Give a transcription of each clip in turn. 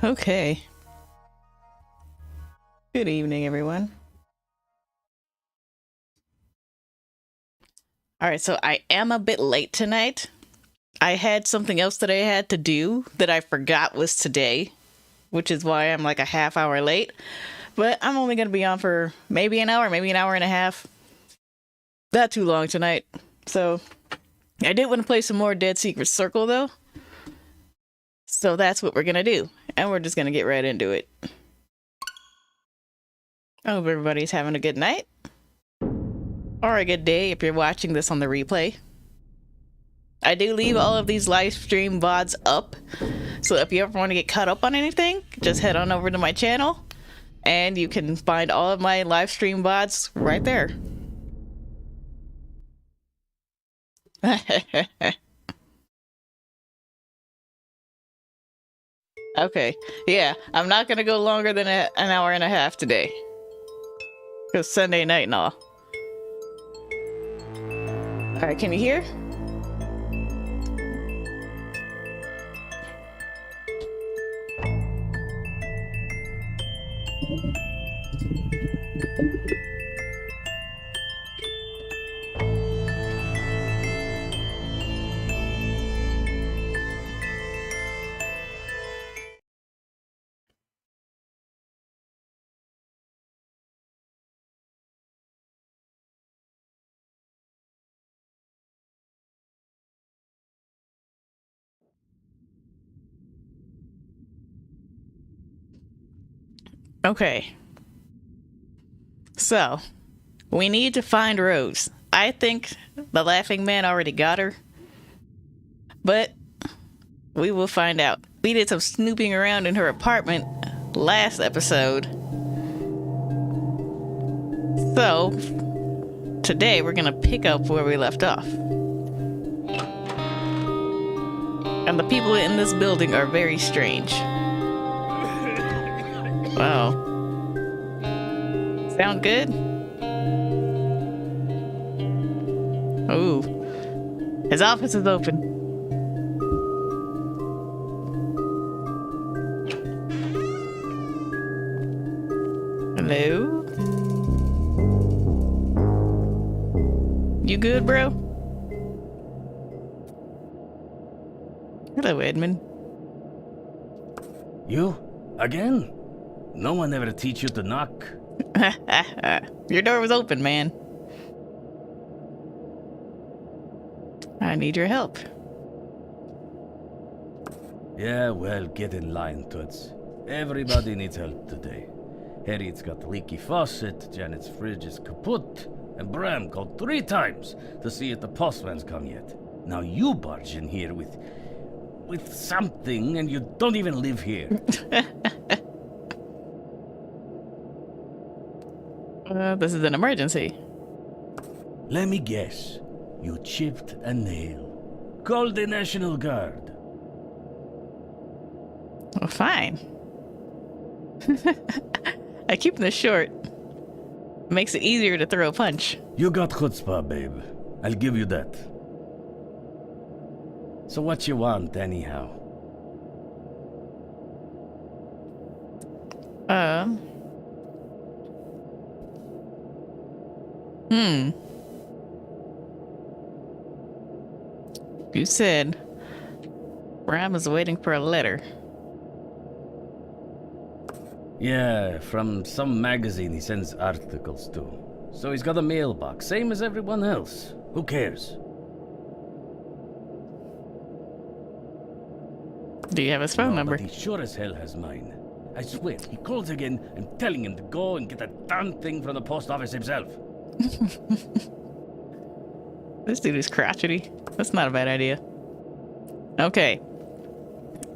Okay. Good evening, everyone. Alright, so I am a bit late tonight. I had something else that I had to do that I forgot was today, which is why I'm like a half hour late. But I'm only going to be on for maybe an hour and a half. Not too long tonight. So I did want to play some more Dead Secret Circle, though. So that's what we're going to do. And we're just going to get right into it. I hope everybody's having a good night. Or a good day if you're watching this on the replay. I do leave all of these live stream VODs up. So if you ever want to get caught up on anything, just head on over to my channel. And you can find all of my live stream VODs right there. Okay, yeah, I'm not gonna go longer than an hour and a half today. Because Sunday night and all. Alright, can you hear? Okay. So, we need to find Rose. I think the Laughing Man already got her. But we will find out. We did some snooping around in her apartment last episode. So, today we're gonna pick up where we left off. And the people in this building are very strange. Wow. Sound good? Ooh. His office is open. Hello? You good, bro? Hello, Edmund. You? Again? No one ever teach you to knock. Your door was open, man. I need your help. Yeah, well, get in line, Toots. Everybody needs help today. Harriet's got a leaky faucet, Janet's fridge is kaput, and Bram called 3 times to see if the postman's come yet. Now you barge in here with something, and you don't even live here. This is an emergency. Let me guess. You chipped a nail. Call the National Guard. Well, fine. I keep this short. Makes it easier to throw a punch. You got chutzpah, babe. I'll give you that. So what you want, anyhow? You said Bram is waiting for a letter. Yeah, from some magazine he sends articles to. So he's got a mailbox, same as everyone else. Who cares? Do you have his phone number? But he sure as hell has mine. I swear, he calls again, I'm telling him to go and get that darn thing from the post office himself. This dude is crotchety. That's not a bad idea. Okay.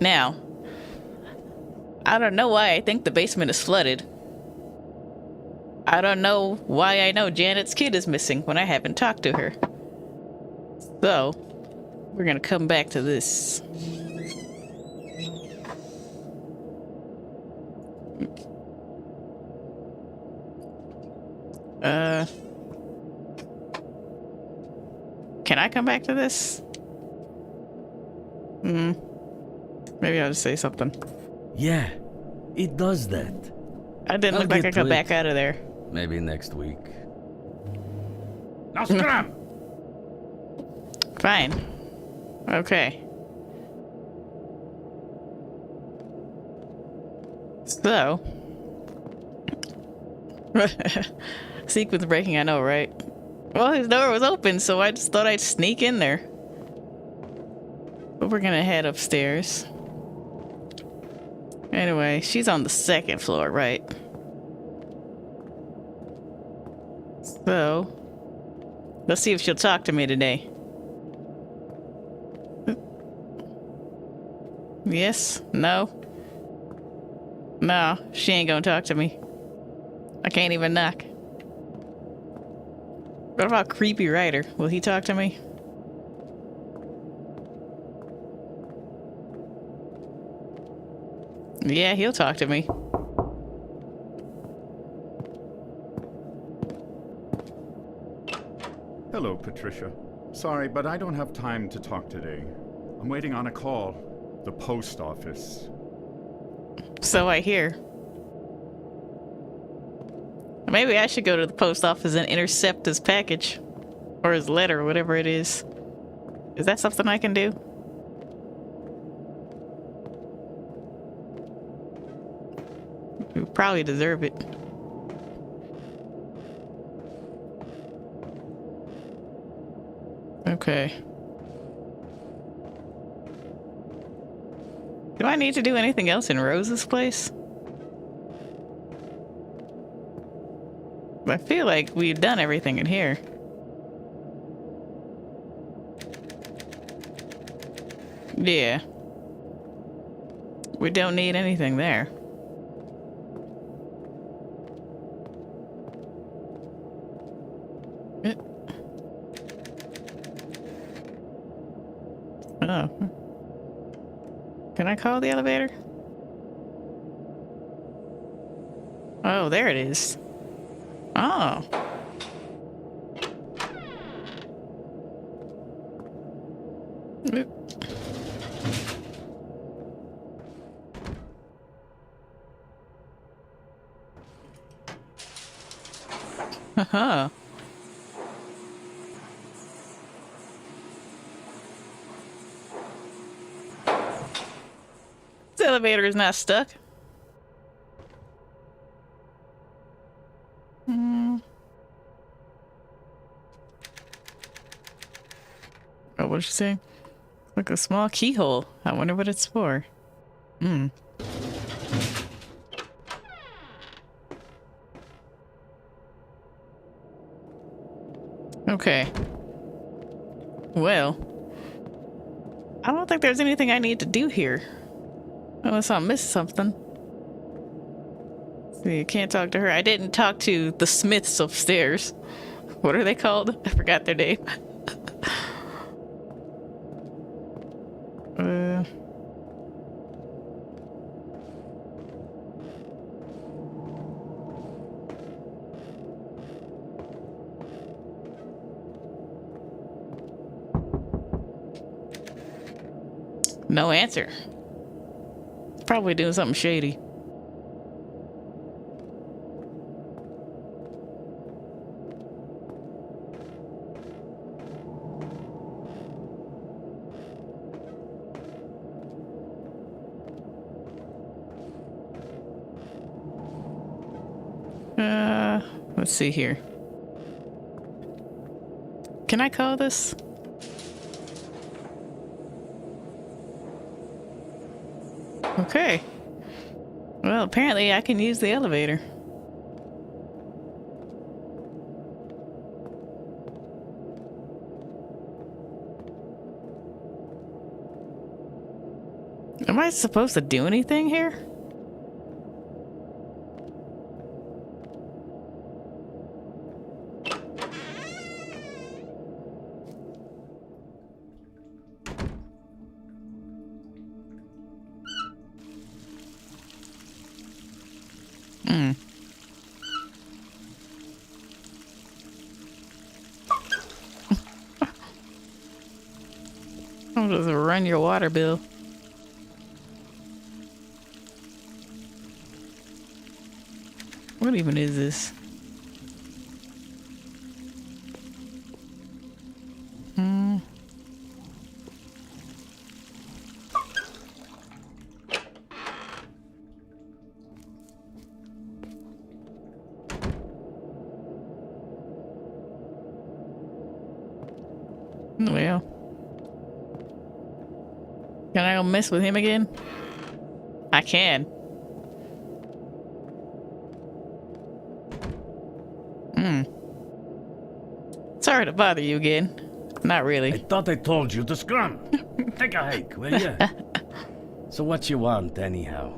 Now, I don't know why I think the basement is flooded. I don't know why I know Janet's kid is missing when I haven't talked to her. So, we're gonna come back to this. Can I come back to this? Maybe I'll just say something. Yeah, it does that. I didn't I'll look like get I got to back it. out of there. Maybe next week. Now scram! Fine. Okay. So. Sequence breaking, I know, right? Well, his door was open, so I just thought I'd sneak in there. But we're gonna head upstairs. Anyway, she's on the second floor, right? So, let's see if she'll talk to me today. Yes? No? No, she ain't gonna talk to me. I can't even knock. What about Creepy Ryder? Will he talk to me? Yeah, he'll talk to me. Hello, Patricia. Sorry, but I don't have time to talk today. I'm waiting on a call. The post office. So I hear. Maybe I should go to the post office and intercept his package. Or his letter, or whatever it is. Is that something I can do? You probably deserve it. Okay. Do I need to do anything else in Rose's place? I feel like we've done everything in here. Yeah. We don't need anything there. Oh. Can I call the elevator? Oh, there it is. Oh. Oop. Haha. This elevator is not stuck. Oh, what did she say? Like a small keyhole. I wonder what it's for. Okay. Well, I don't think there's anything I need to do here. Unless I missed something. See, you can't talk to her. I didn't talk to the Smiths upstairs. What are they called? I forgot their name. No answer. Probably doing something shady. Let's see here. Can I call this? Okay. Well, apparently I can use the elevator. Am I supposed to do anything here? I'll just run your water bill. What even is this? Well, can I go mess with him again? I can. Sorry to bother you again. Not I really. thought I told you to scrum. Take a hike, will ya? So what you want, anyhow?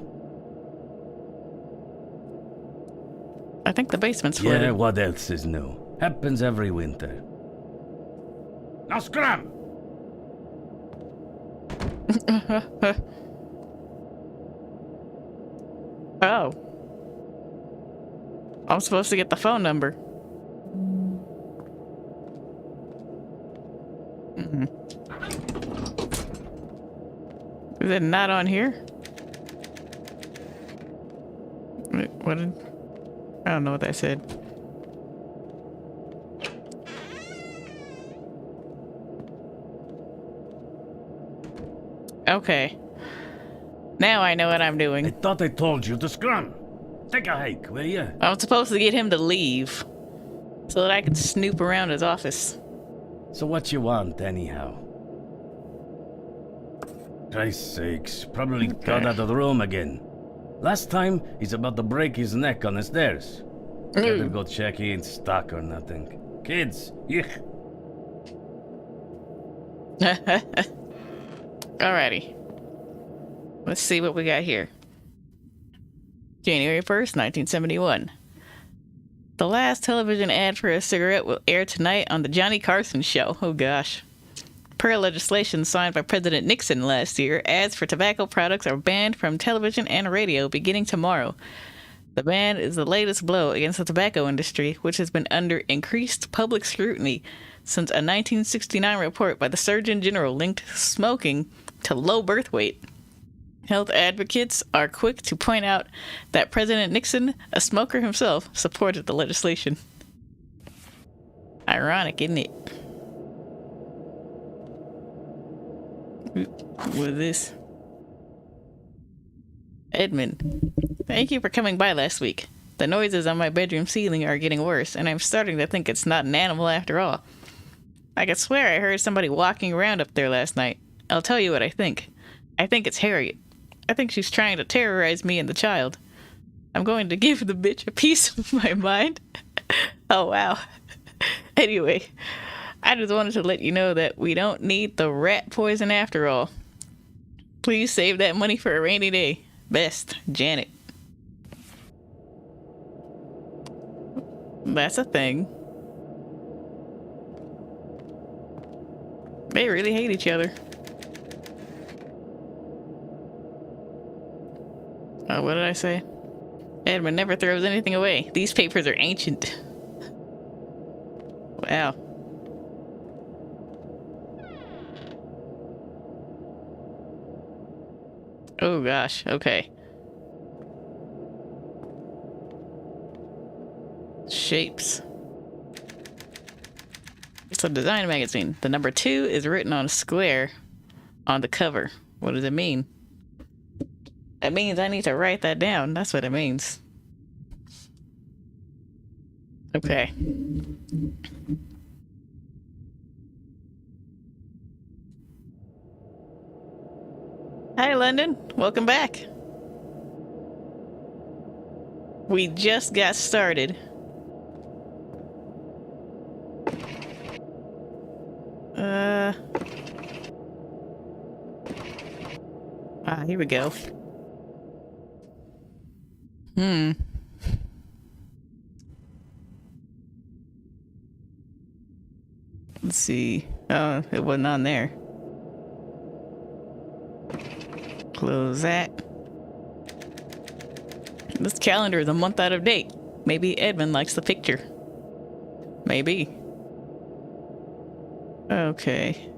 I think the basement's Yeah, flooded. what else is new? Happens every winter. Now scram! Oh. I'm supposed to get the phone number. Is it not on here? Wait, what did... I don't know what that said. Okay. Now I know what I'm I doing. thought I told you to scrum. Take a hike, will ya? I'm supposed to get him to leave so that I can snoop around his office. So what you want, anyhow? Christ's sakes, probably got out of the room again. Last time, he's about to break his neck on the stairs. Better go check he ain't stuck or nothing. Kids, yuck. Alrighty. Let's see what we got here. January 1st, 1971. The last television ad for a cigarette will air tonight on The Johnny Carson Show. Oh gosh. Per legislation signed by President Nixon last year, ads for tobacco products are banned from television and radio beginning tomorrow. The ban is the latest blow against the tobacco industry, which has been under increased public scrutiny since a 1969 report by the Surgeon General linked smoking to low birth weight. Health advocates are quick to point out that President Nixon, a smoker himself, supported the legislation. Ironic, isn't it? What is this? Edmund, thank you for coming by last week. The noises on my bedroom ceiling are getting worse, and I'm starting to think it's not an animal after all. I could swear I heard somebody walking around up there last night. I'll tell you what I think. I think it's Harriet. I think she's trying to terrorize me and the child. I'm going to give the bitch a piece of my mind. Oh, wow. Anyway, I just wanted to let you know that we don't need the rat poison after all. Please save that money for a rainy day. Best, Janet. That's a thing. They really hate each other. Oh, what did I say? Edmund never throws anything away. These papers are ancient. Wow. Oh gosh, okay. Shapes. It's a design magazine. The number 2 is written on a square on the cover. What does it mean? That means I need to write that down. That's what it means. Okay. Hi, London. Welcome back. We just got started. Here we go. Let's see. Oh, it wasn't on there. Close that. This calendar is a month out of date. Maybe Edmund likes the picture. Maybe. Okay.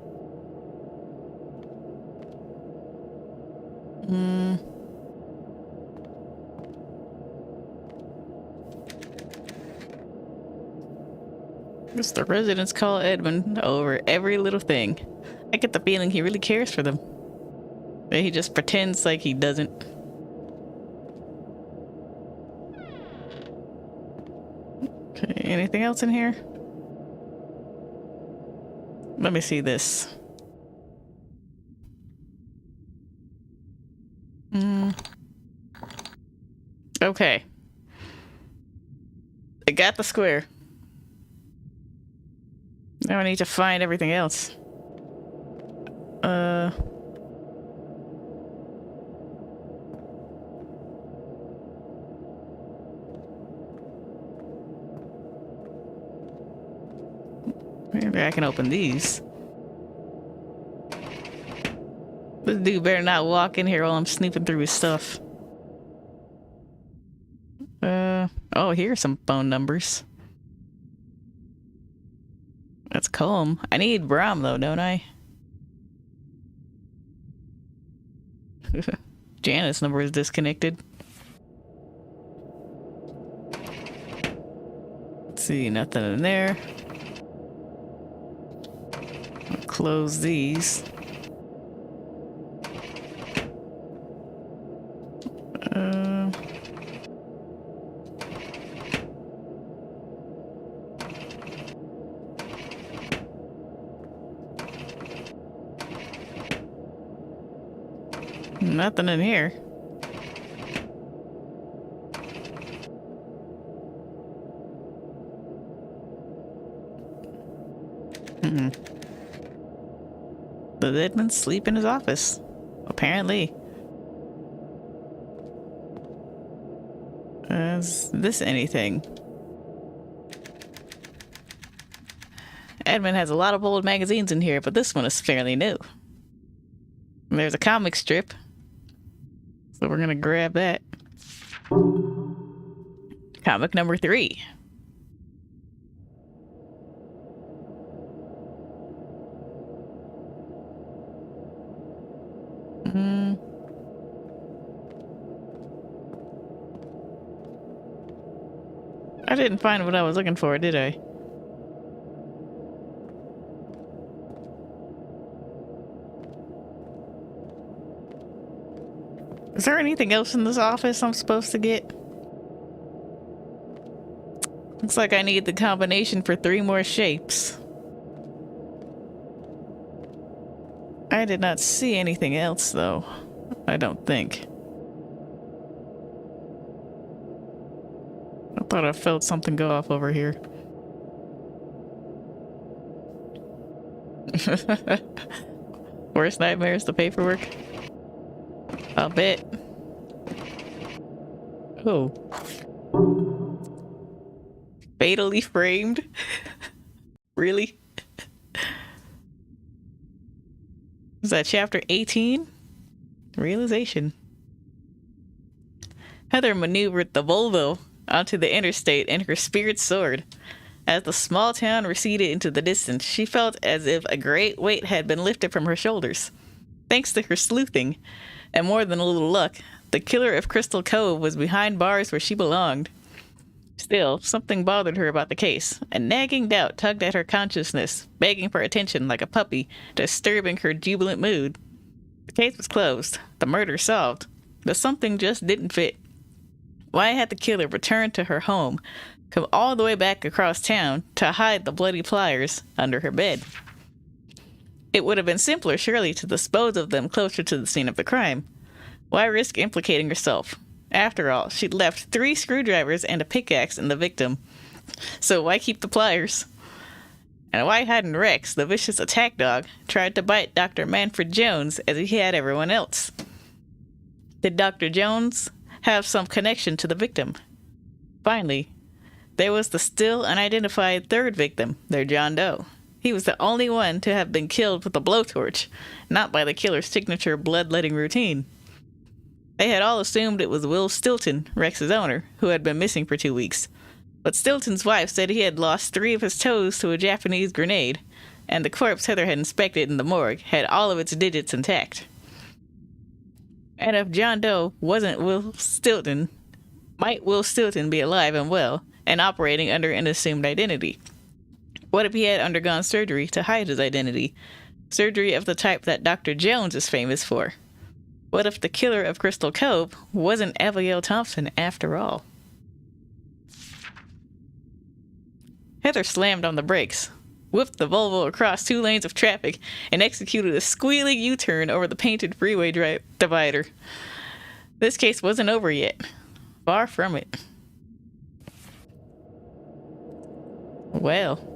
Guess the residents call Edmund over every little thing. I get the feeling he really cares for them. But he just pretends like he doesn't. Okay, anything else in here? Let me see this. Okay. I got the square. Now I need to find everything else. Maybe I can open these. This dude better not walk in here while I'm snooping through his stuff. Oh, here's some phone numbers. Let's call him. I need Bram, though, don't I? Janet's number is disconnected. Let's see, nothing in there. I'll close these. Nothing in here. Did Edmund sleep in his office? Apparently. Is this anything? Edmund has a lot of old magazines in here, but this one is fairly new. There's a comic strip. So we're gonna grab that. Comic number 3. I didn't find what I was looking for, did I? Is there anything else in this office I'm supposed to get? Looks like I need the combination for 3 more shapes. I did not see anything else, though. I don't think. I thought I felt something go off over here. Worst nightmares, the paperwork? I'll bet. Oh. Fatally framed? Really? Is that chapter 18? Realization. Heather maneuvered the Volvo onto the interstate and her spirit soared. As the small town receded into the distance, she felt as if a great weight had been lifted from her shoulders. Thanks to her sleuthing, and more than a little luck, the killer of Crystal Cove was behind bars where she belonged. Still, something bothered her about the case. A nagging doubt tugged at her consciousness, begging for attention like a puppy, disturbing her jubilant mood. The case was closed, the murder solved, but something just didn't fit. Why had the killer returned to her home, come all the way back across town to hide the bloody pliers under her bed? It would have been simpler, surely, to dispose of them closer to the scene of the crime. Why risk implicating herself? After all, she'd left 3 screwdrivers and a pickaxe in the victim. So why keep the pliers? And why hadn't Rex, the vicious attack dog, tried to bite Dr. Manfred Jones as he had everyone else? Did Dr. Jones have some connection to the victim? Finally, there was the still unidentified 3rd victim, their John Doe. He was the only one to have been killed with a blowtorch, not by the killer's signature bloodletting routine. They had all assumed it was Will Stilton, Rex's owner, who had been missing for 2 weeks. But Stilton's wife said he had lost 3 of his toes to a Japanese grenade, and the corpse Heather had inspected in the morgue had all of its digits intact. And if John Doe wasn't Will Stilton, might Will Stilton be alive and well, and operating under an assumed identity? What if he had undergone surgery to hide his identity? Surgery of the type that Dr. Jones is famous for. What if the killer of Crystal Cove wasn't Abigail Thompson after all? Heather slammed on the brakes, whipped the Volvo across 2 lanes of traffic, and executed a squealing U-turn over the painted freeway divider. This case wasn't over yet. Far from it. Well.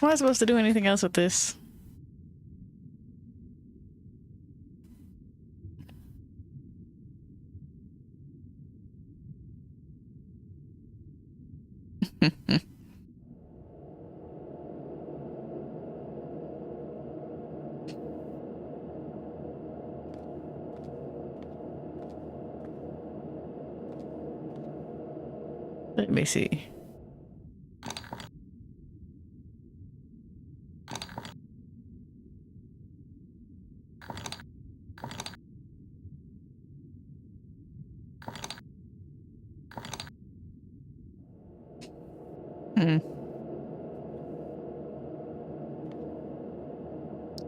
Am I supposed to do anything else with this? Let me see.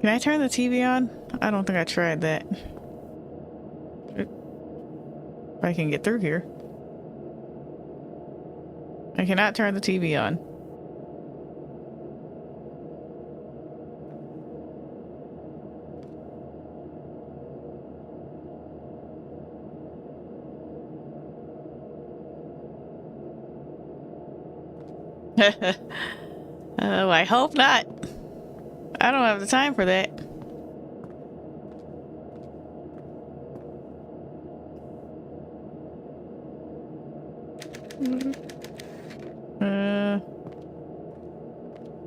Can I turn the TV on? I don't think I tried that. If I can get through here. I cannot turn the TV on. Oh, I hope not. I don't have the time for that.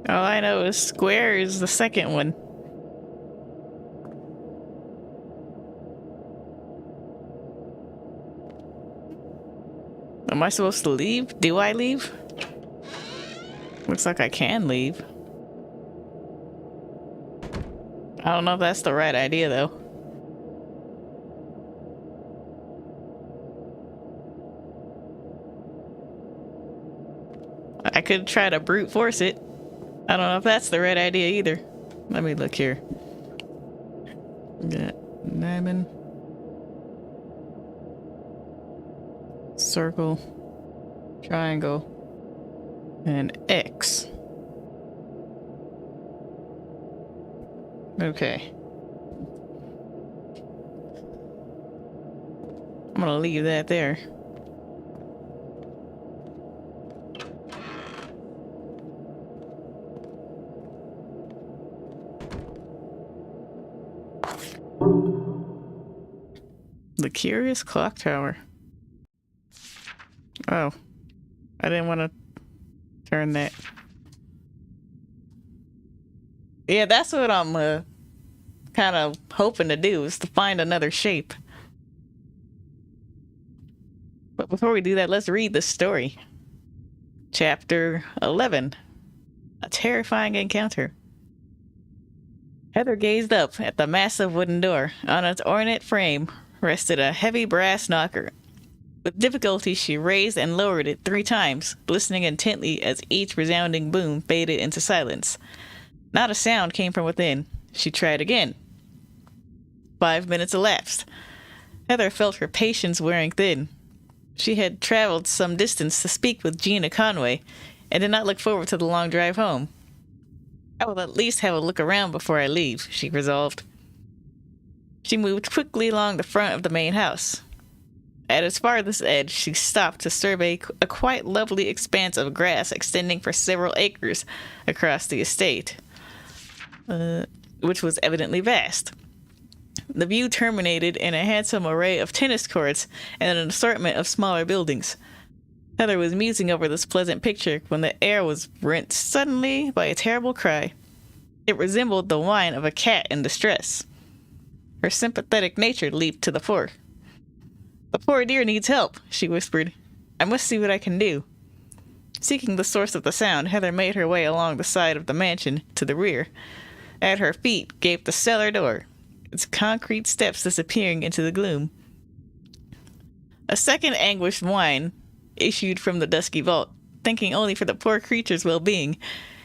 All I know is square is the second one. Am I supposed to leave? Do I leave? Looks like I can leave. I don't know if that's the right idea, though. I could try to brute force it. I don't know if that's the right idea either. Let me look here. Got diamond. Circle. Triangle. And X. Okay. I'm gonna leave that there. The Curious Clock Tower. Oh. I didn't want to turn that. Yeah, that's what I'm kind of hoping to do, is to find another shape. But before we do that, let's read the story. Chapter 11. A terrifying encounter. Heather gazed up at the massive wooden door. On its ornate frame rested a heavy brass knocker. With difficulty, she raised and lowered it 3 times, listening intently as each resounding boom faded into silence. Not a sound came from within. She tried again. 5 minutes elapsed. Heather felt her patience wearing thin. She had traveled some distance to speak with Gina Conway, and did not look forward to the long drive home. I will at least have a look around before I leave, she resolved. She moved quickly along the front of the main house. At its farthest edge, she stopped to survey a quite lovely expanse of grass extending for several acres across the estate, which was evidently vast. The view terminated in a handsome array of tennis courts and an assortment of smaller buildings. Heather was musing over this pleasant picture when the air was rent suddenly by a terrible cry. It resembled the whine of a cat in distress. Her sympathetic nature leaped to the fore. "The poor dear needs help," she whispered. "I must see what I can do." Seeking the source of the sound, Heather made her way along the side of the mansion to the rear. At her feet gaped the cellar door, its concrete steps disappearing into the gloom. A second anguished whine issued from the dusky vault. Thinking only for the poor creature's well-being,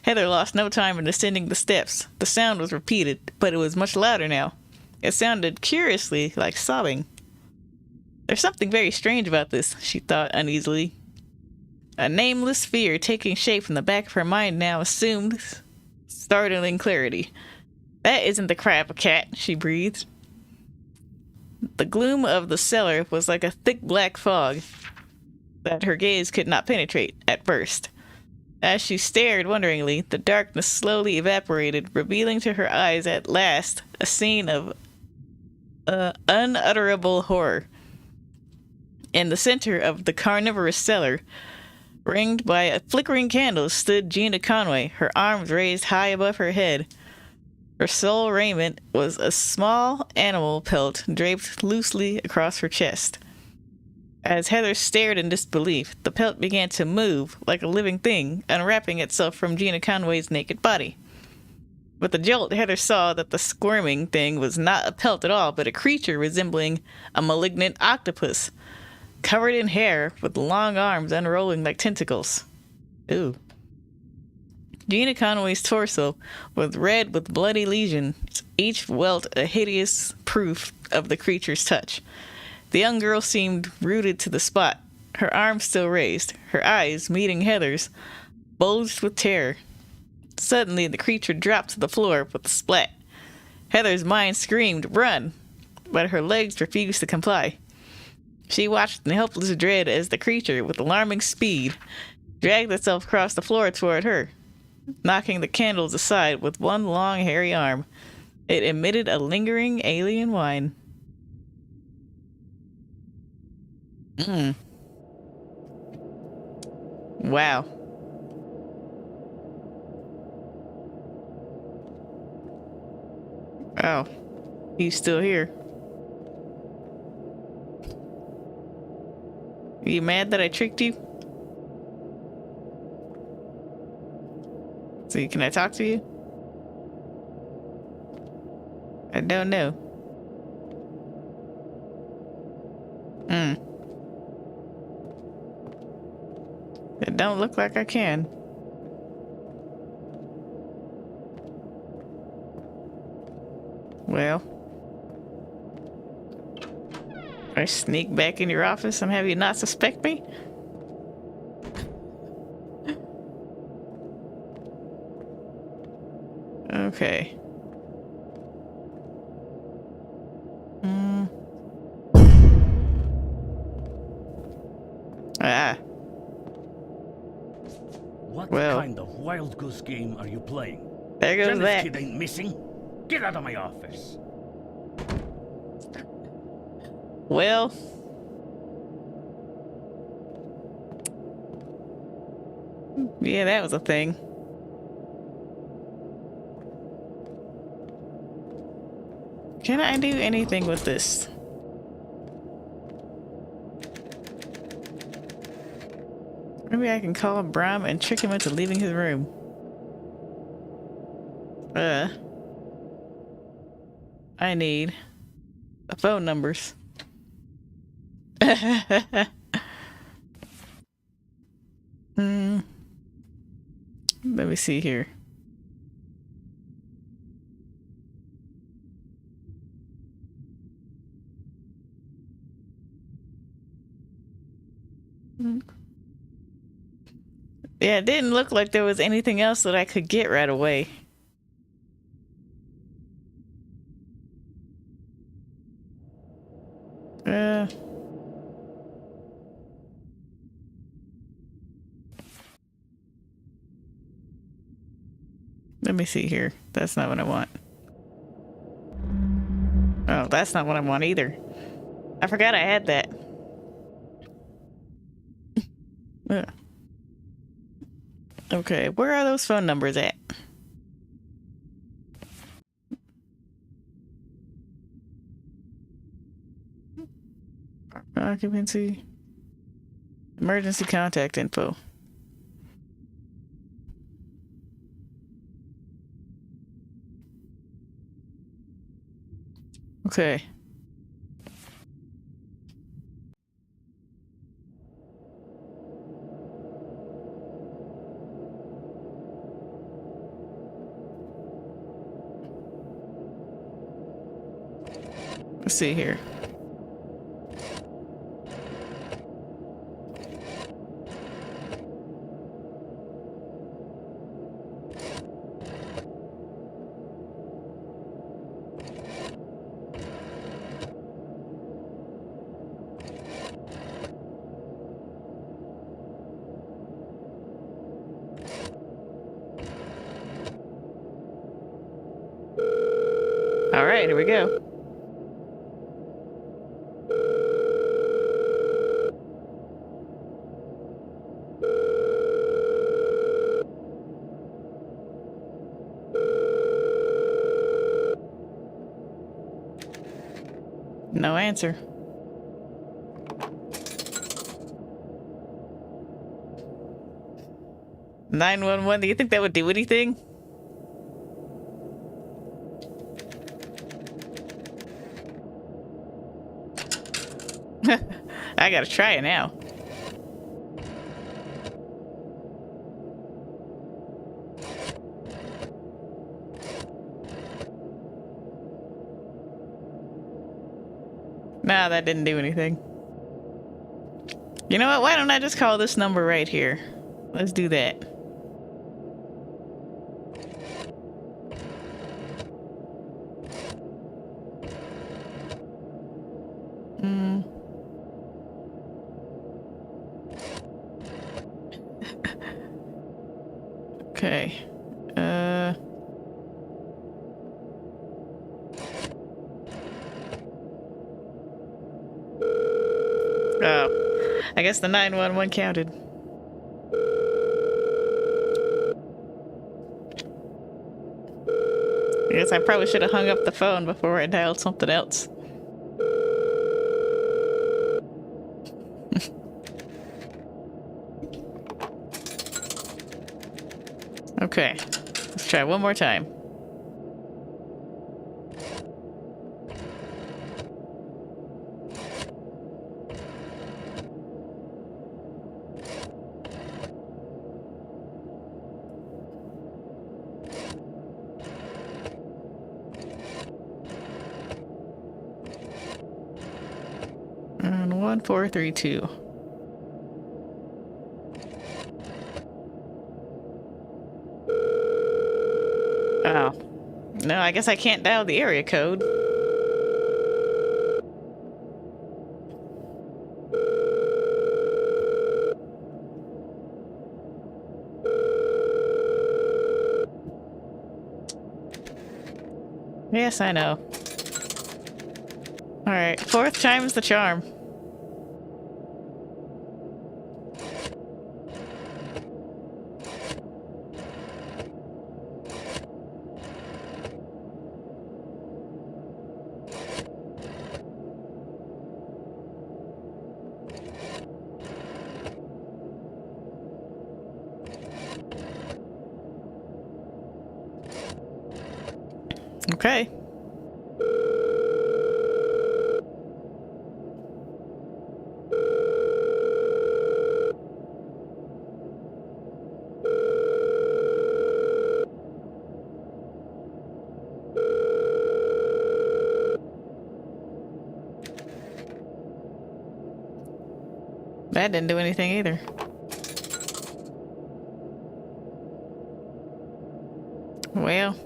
Heather lost no time in descending the steps. The sound was repeated, but it was much louder now. It sounded curiously like sobbing. There's something very strange about this, she thought uneasily. A nameless fear taking shape in the back of her mind now assumed startling clarity. That isn't the cry of a cat, she breathed. The gloom of the cellar was like a thick black fog that her gaze could not penetrate at first. As she stared wonderingly, the darkness slowly evaporated, revealing to her eyes at last a scene of unutterable horror. In the center of the carnivorous cellar, ringed by a flickering candle, stood Gina Conway, her arms raised high above her head. Her sole raiment was a small animal pelt draped loosely across her chest. As Heather stared in disbelief, the pelt began to move like a living thing, unwrapping itself from Gina Conway's naked body. With a jolt, Heather saw that the squirming thing was not a pelt at all, but a creature resembling a malignant octopus, covered in hair, with long arms unrolling like tentacles. Ooh. Gina Conway's torso was red with bloody lesions, each welt a hideous proof of the creature's touch. The young girl seemed rooted to the spot, her arms still raised, her eyes, meeting Heather's, bulged with terror. Suddenly, the creature dropped to the floor with a splat. Heather's mind screamed, "Run!" but her legs refused to comply. She watched in helpless dread as the creature, with alarming speed, dragged itself across the floor toward her, knocking the candles aside with one long, hairy arm. It emitted a lingering alien whine. Wow. Oh, he's still here. Are you mad that I tricked you? See, can I talk to you? I don't know. It don't look like I can. Well, I sneak back in your office and have you not suspect me? Okay. What Well. kind of wild goose game are you playing? There goes Janice that. kid ain't missing. Get out of my office. Well. Yeah, that was a thing. Can I do anything with this? Maybe I can call Bram and trick him into leaving his room. I need the phone numbers. Let me see here. Yeah, it didn't look like there was anything else that I could get right away. Let me see here. That's not what I want. Oh, that's not what I want either. I forgot I had that. Okay, where are those phone numbers at? Occupancy. Emergency contact info. Okay. Let's see here. All right, here we go. No answer. "911, do you think that would do anything?" I gotta try it now. Nah, that didn't do anything. You know what? Why don't I just call this number right here? Let's do that. Okay. Oh. I guess the 911 counted. I guess I probably should have hung up the phone before I dialed something else. Okay. Let's try one more time. And 1432. Oh. No, I guess I can't dial the area code. Yes, I know. Alright, fourth time's the charm. Okay. That didn't do anything either. Well.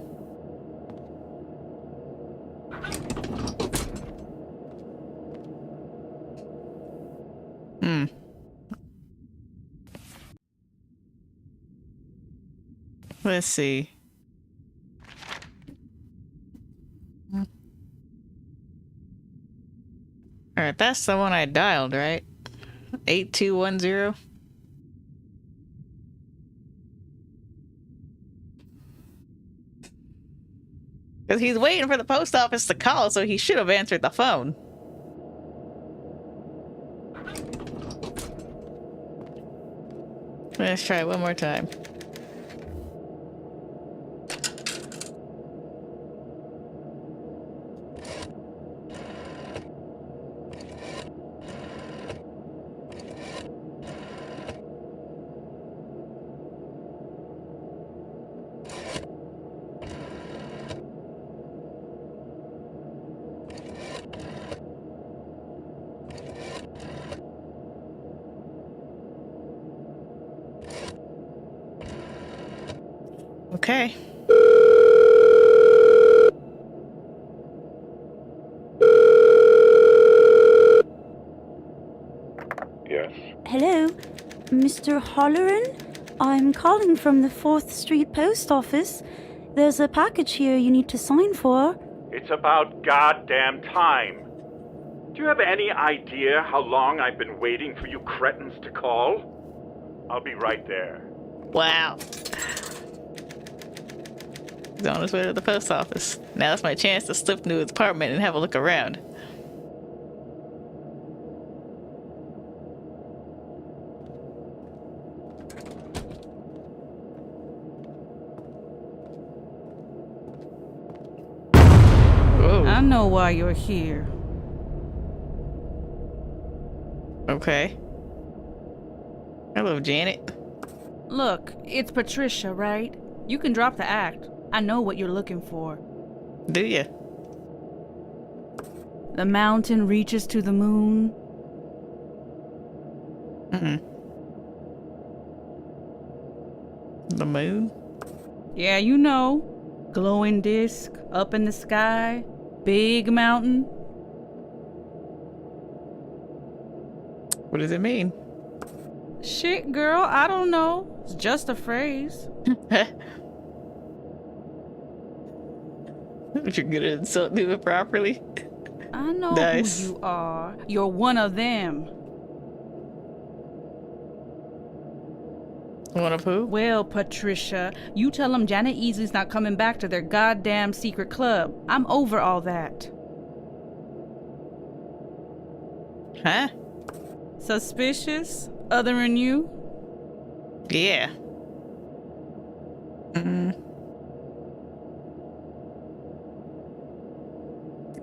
Let's see. Alright, that's the one I dialed, right? 8210. Because he's waiting for the post office to call, so he should have answered the phone. Let's try it one more time. Okay. Yes. Hello, Mr. Holleran? I'm calling from the 4th Street Post Office. There's a package here you need to sign for. It's about goddamn time. Do you have any idea how long I've been waiting for you cretins to call? I'll be right there. Wow. He's on his way to the post office. Now it's my chance to slip into his apartment and have a look around. Whoa. I know why you're here. Okay. Hello, Janet. Look, it's Patricia, right? You can drop the act. I know what you're looking for. Do ya? The mountain reaches to the moon. The moon? Yeah, you know. Glowing disc, up in the sky, big mountain. What does it mean? Shit, girl, I don't know. It's just a phrase. You're good at insulting it properly. I know Nice. who you are. You're one of them. One of who? Well, Patricia, you tell them Janet Easley's not coming back to their goddamn secret club. I'm over all that. Huh? Suspicious? Other than you? Yeah.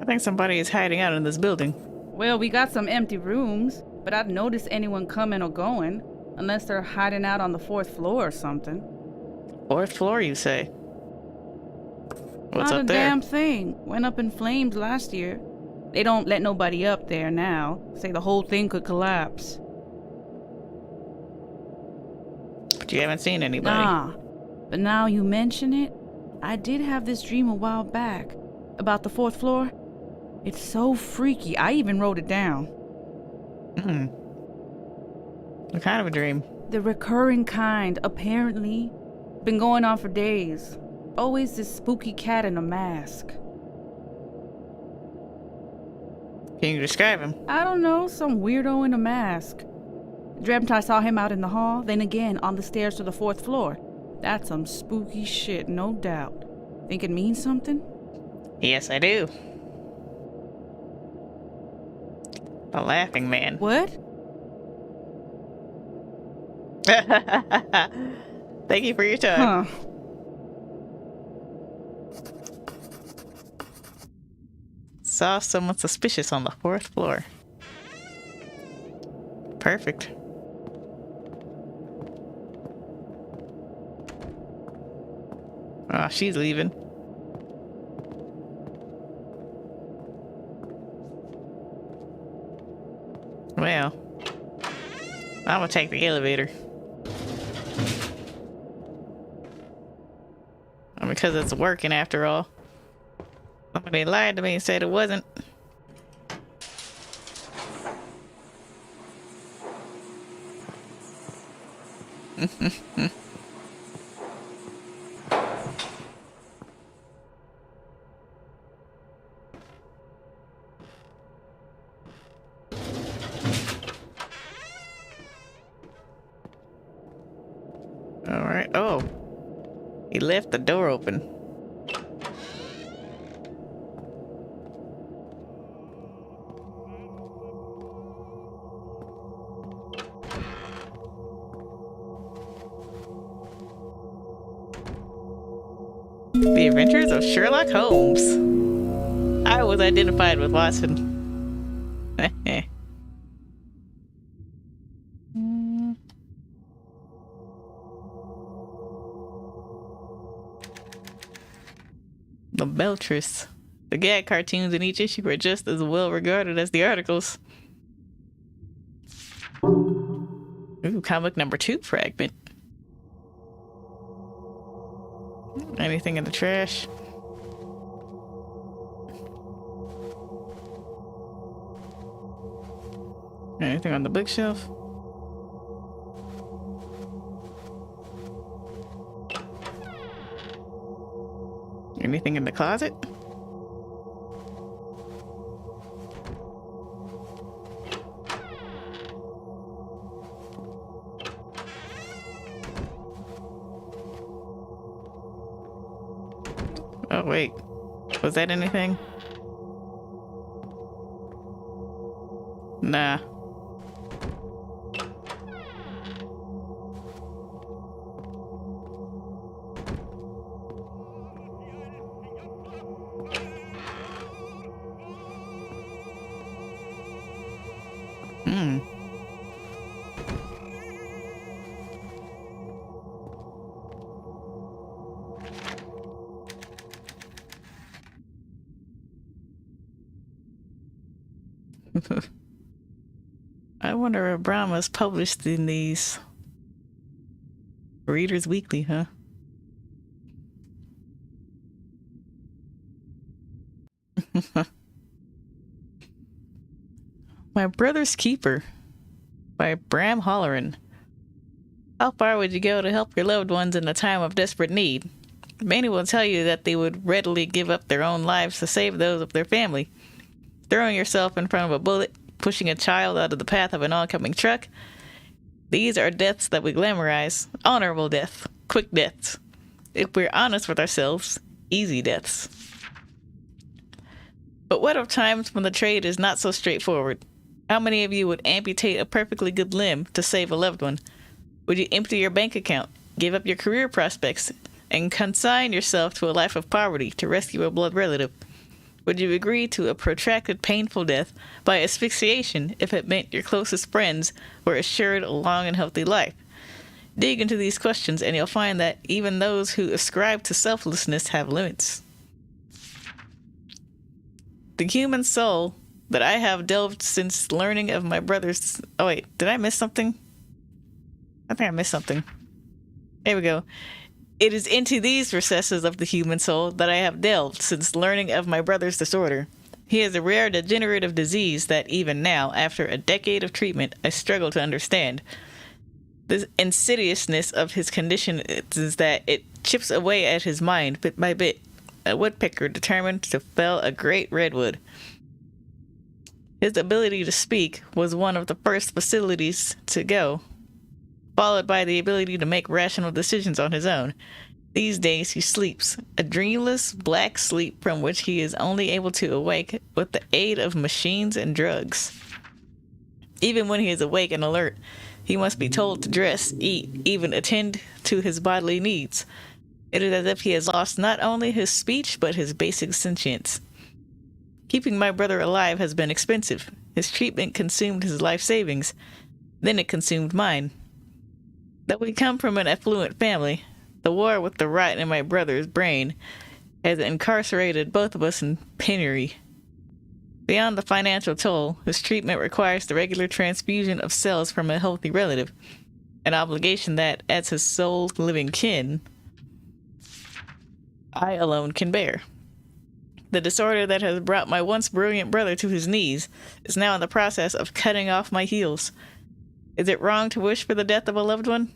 I think somebody is hiding out in this building. Well, we got some empty rooms, but I'd notice anyone coming or going, unless they're hiding out on the 4th floor or something. 4th floor, you say? What's Not up a there? damn thing. Went up in flames last year. They don't let nobody up there now. Say the whole thing could collapse. But you haven't seen anybody. Nah. But now you mention it, I did have this dream a while back about the 4th floor. It's so freaky. I even wrote it down. What kind of a dream? The recurring kind, apparently. Been going on for days. Always this spooky cat in a mask. Can you describe him? I don't know, some weirdo in a mask. Dreamt I saw him out in the hall, then again on the stairs to the 4th floor. That's some spooky shit, no doubt. Think it means something? Yes, I do. The Laughing Man. What? Thank you for your time. Huh. Saw someone suspicious on the 4th floor. Perfect. Oh, she's leaving. Well, I'm gonna take the elevator. Because it's working after all. Somebody lied to me and said it wasn't. Alright. Oh. He left the door open. The Adventures of Sherlock Holmes. I was identified with Watson. The Beltress. The gag cartoons in each issue are just as well regarded as the articles. Ooh, comic number 2 fragment. Anything in the trash? Anything on the bookshelf? Anything in the closet? Oh, wait. Was that anything? Nah. I wonder if Bram was published in these Readers Weekly, huh? My Brother's Keeper by Bram Holleran. How far would you go to help your loved ones in a time of desperate need? Many will tell you that they would readily give up their own lives to save those of their family. Throwing yourself in front of a bullet, pushing a child out of the path of an oncoming truck. These are deaths that we glamorize. Honorable death. Quick deaths. If we're honest with ourselves, easy deaths. But what of times when the trade is not so straightforward? How many of you would amputate a perfectly good limb to save a loved one? Would you empty your bank account, give up your career prospects, and consign yourself to a life of poverty to rescue a blood relative? Would you agree to a protracted, painful death by asphyxiation if it meant your closest friends were assured a long and healthy life? Dig into these questions and you'll find that even those who ascribe to selflessness have limits. The human soul that I have delved since learning of my brother's... Oh wait, did I miss something? I think I missed something. There we go. It is into these recesses of the human soul that I have delved since learning of my brother's disorder. He has a rare degenerative disease that even now, after a decade of treatment, I struggle to understand. The insidiousness of his condition is that it chips away at his mind bit by bit. A woodpecker determined to fell a great redwood. His ability to speak was one of the first facilities to go, followed by the ability to make rational decisions on his own. These days he sleeps, a dreamless, black sleep from which he is only able to awake with the aid of machines and drugs. Even when he is awake and alert, he must be told to dress, eat, even attend to his bodily needs. It is as if he has lost not only his speech, but his basic sentience. Keeping my brother alive has been expensive. His treatment consumed his life savings. Then it consumed mine. That we come from an affluent family, the war with the rot in my brother's brain has incarcerated both of us in penury. Beyond the financial toll, his treatment requires the regular transfusion of cells from a healthy relative, an obligation that, as his sole living kin, I alone can bear. The disorder that has brought my once brilliant brother to his knees is now in the process of cutting off my heels. Is it wrong to wish for the death of a loved one?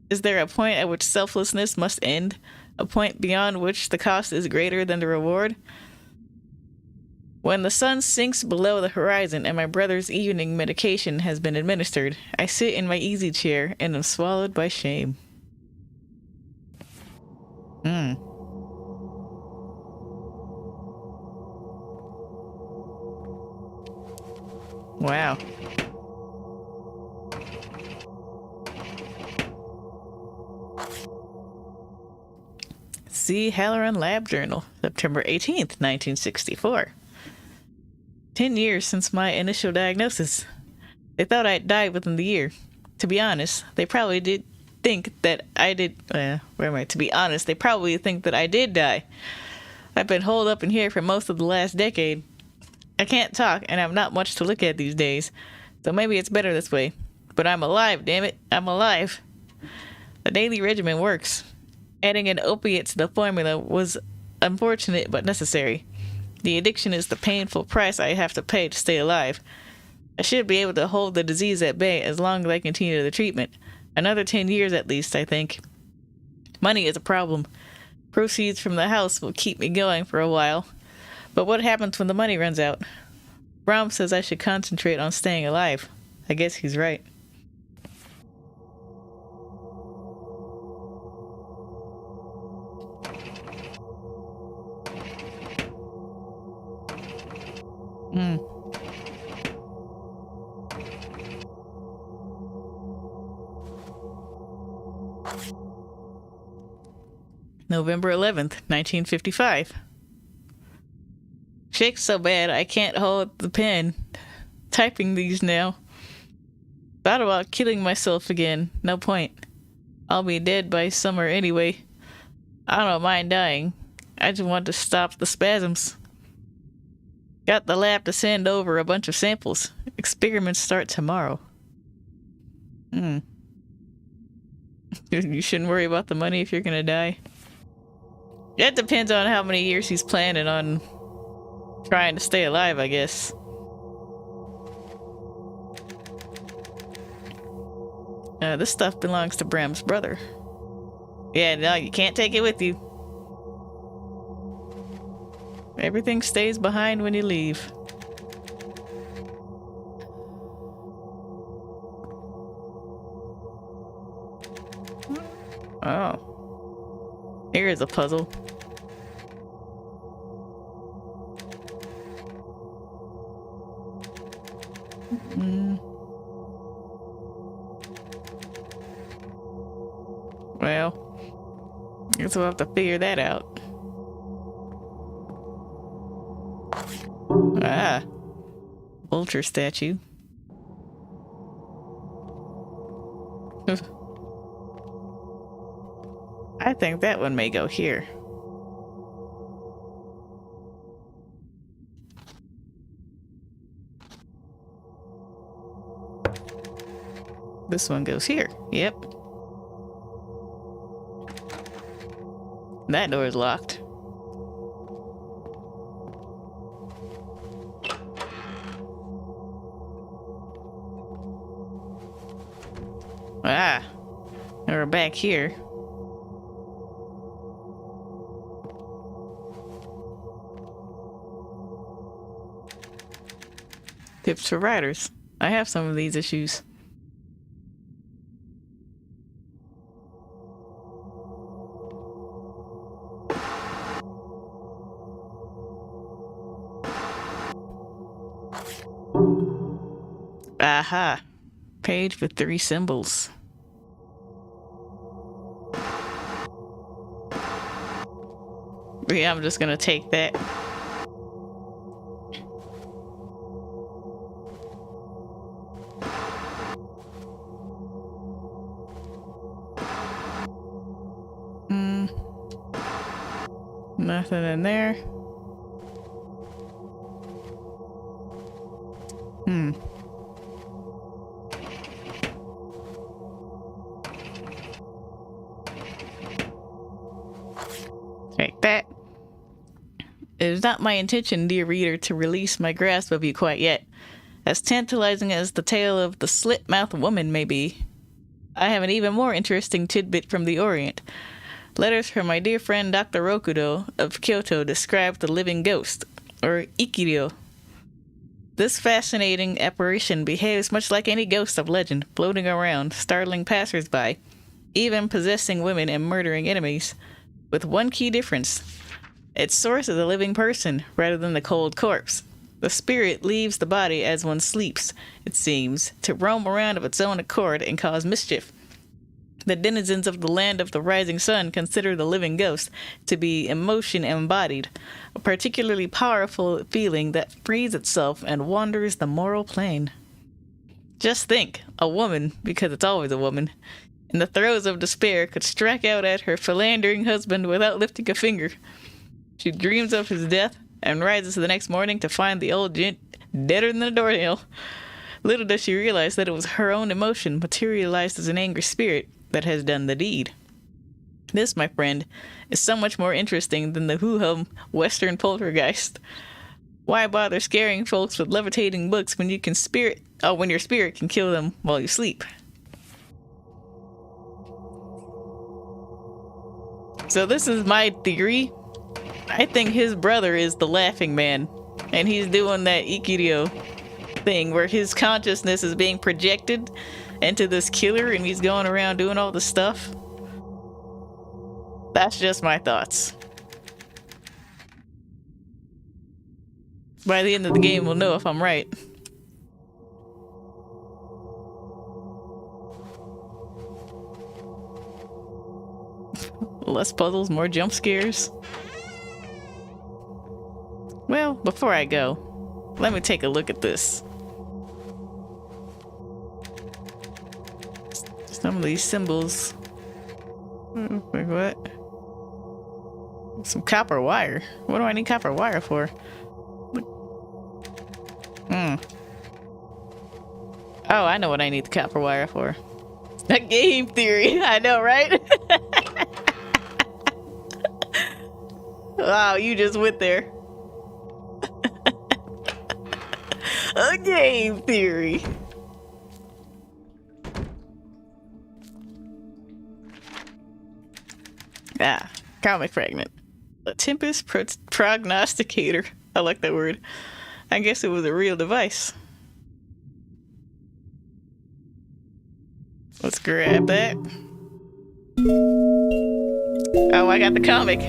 Is there a point at which selflessness must end? A point beyond which the cost is greater than the reward? When the sun sinks below the horizon and my brother's evening medication has been administered, I sit in my easy chair and am swallowed by shame. Wow. C. Halloran Lab Journal, September 18th, 1964. 10 years since my initial diagnosis. They thought I'd died within the year. To be honest, they probably did think that I did... To be honest, they probably think that I did die. I've been holed up in here for most of the last decade. I can't talk, and have not much to look at these days, so maybe it's better this way. But I'm alive, damn it. I'm alive. The daily regimen works. Adding an opiate to the formula was unfortunate but necessary. The addiction is the painful price I have to pay to stay alive. I should be able to hold the disease at bay as long as I continue the treatment. Another 10 years at least, I think. Money is a problem. Proceeds from the house will keep me going for a while. But what happens when the money runs out? Bram says I should concentrate on staying alive. I guess he's right. November 11th, 1955. Shake's so bad I can't hold the pen. Typing these now. Thought about killing myself again. No point. I'll be dead by summer anyway. I don't mind dying. I just want to stop the spasms. Got the lab to send over a bunch of samples. Experiments start tomorrow. You shouldn't worry about the money if you're gonna die. It depends on how many years he's planning on trying to stay alive, I guess. This stuff belongs to Bram's brother. Yeah, no, you can't take it with you. Everything stays behind when you leave. Oh. Here's a puzzle. Well, guess we'll have to figure that out. Ah. Vulture statue. I think that one may go here. This one goes here. Yep. That door is locked. Ah. We're back here. Tips for writers. I have some of these issues. Aha. Page with 3 symbols. Yeah, I'm just gonna take that. Nothing in there. Take that. It is not my intention, dear reader, to release my grasp of you quite yet. As tantalizing as the tale of the slit-mouthed woman may be, I have an even more interesting tidbit from the Orient. Letters from my dear friend Dr. Rokudo of Kyoto describe the living ghost, or Ikiryo. This fascinating apparition behaves much like any ghost of legend, floating around, startling passers-by, even possessing women and murdering enemies, with one key difference. Its source is a living person, rather than the cold corpse. The spirit leaves the body as one sleeps, it seems, to roam around of its own accord and cause mischief. The denizens of the land of the rising sun consider the living ghost to be emotion embodied, a particularly powerful feeling that frees itself and wanders the moral plane. Just think, a woman, because it's always a woman, in the throes of despair could strike out at her philandering husband without lifting a finger. She dreams of his death and rises the next morning to find the old gent deader than a doornail. Little does she realize that it was her own emotion materialized as an angry spirit that has done the deed. This, my friend, is so much more interesting than the hoo-hum Western poltergeist. Why bother scaring folks with levitating books when when your spirit can kill them while you sleep? So this is my theory. I think his brother is the Laughing Man, and he's doing that Ikirio thing where his consciousness is being projected into this killer and he's going around doing all this stuff. That's just my thoughts. By the end of the game, we'll know if I'm right. Less puzzles, more jump scares. Well, before I go, let me take a look at this. Some of these symbols. Wait, what? Some copper wire. What do I need copper wire for? Oh, I know what I need the copper wire for. A game theory. I know, right? Wow, you just went there. A game theory. Ah, comic fragment. A Tempest prognosticator. I like that word. I guess it was a real device. Let's grab that. Oh, I got the comic.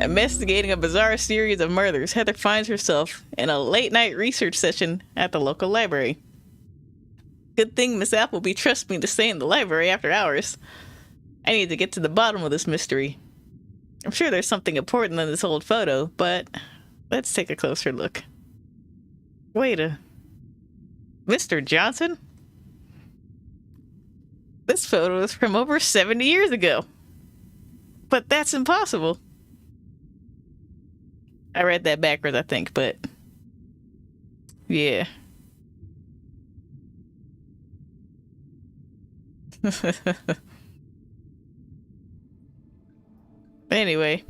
Investigating a bizarre series of murders, Heather finds herself in a late-night research session at the local library. Good thing Miss Appleby trusts me to stay in the library after hours. I need to get to the bottom of this mystery. I'm sure there's something important in this old photo, but let's take a closer look. Wait a... Mr. Johnson? This photo is from over 70 years ago. But that's impossible. I read that backwards, I think, but... yeah. Anyway.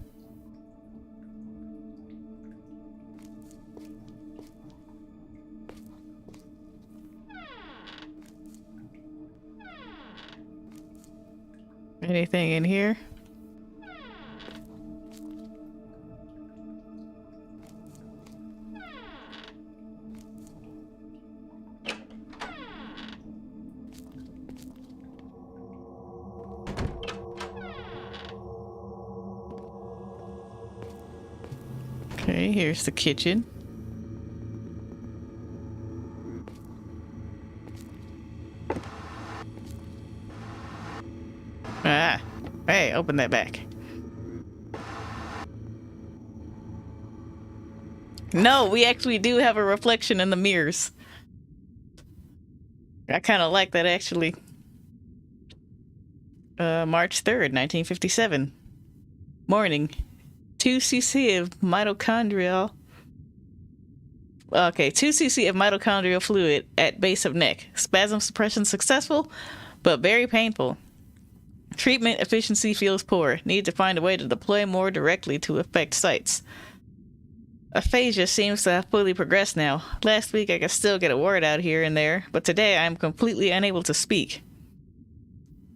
Anything in here? Okay, here's the kitchen. Ah, hey, open that back. No, we actually do have a reflection in the mirrors. I kind of like that, actually. March 3rd, 1957. Morning. 2 cc of mitochondrial... Okay, 2 cc of mitochondrial fluid at base of neck. Spasm suppression successful, but very painful. Treatment efficiency feels poor. Need to find a way to deploy more directly to affect sites. Aphasia seems to have fully progressed now. Last week I could still get a word out here and there, but today I am completely unable to speak.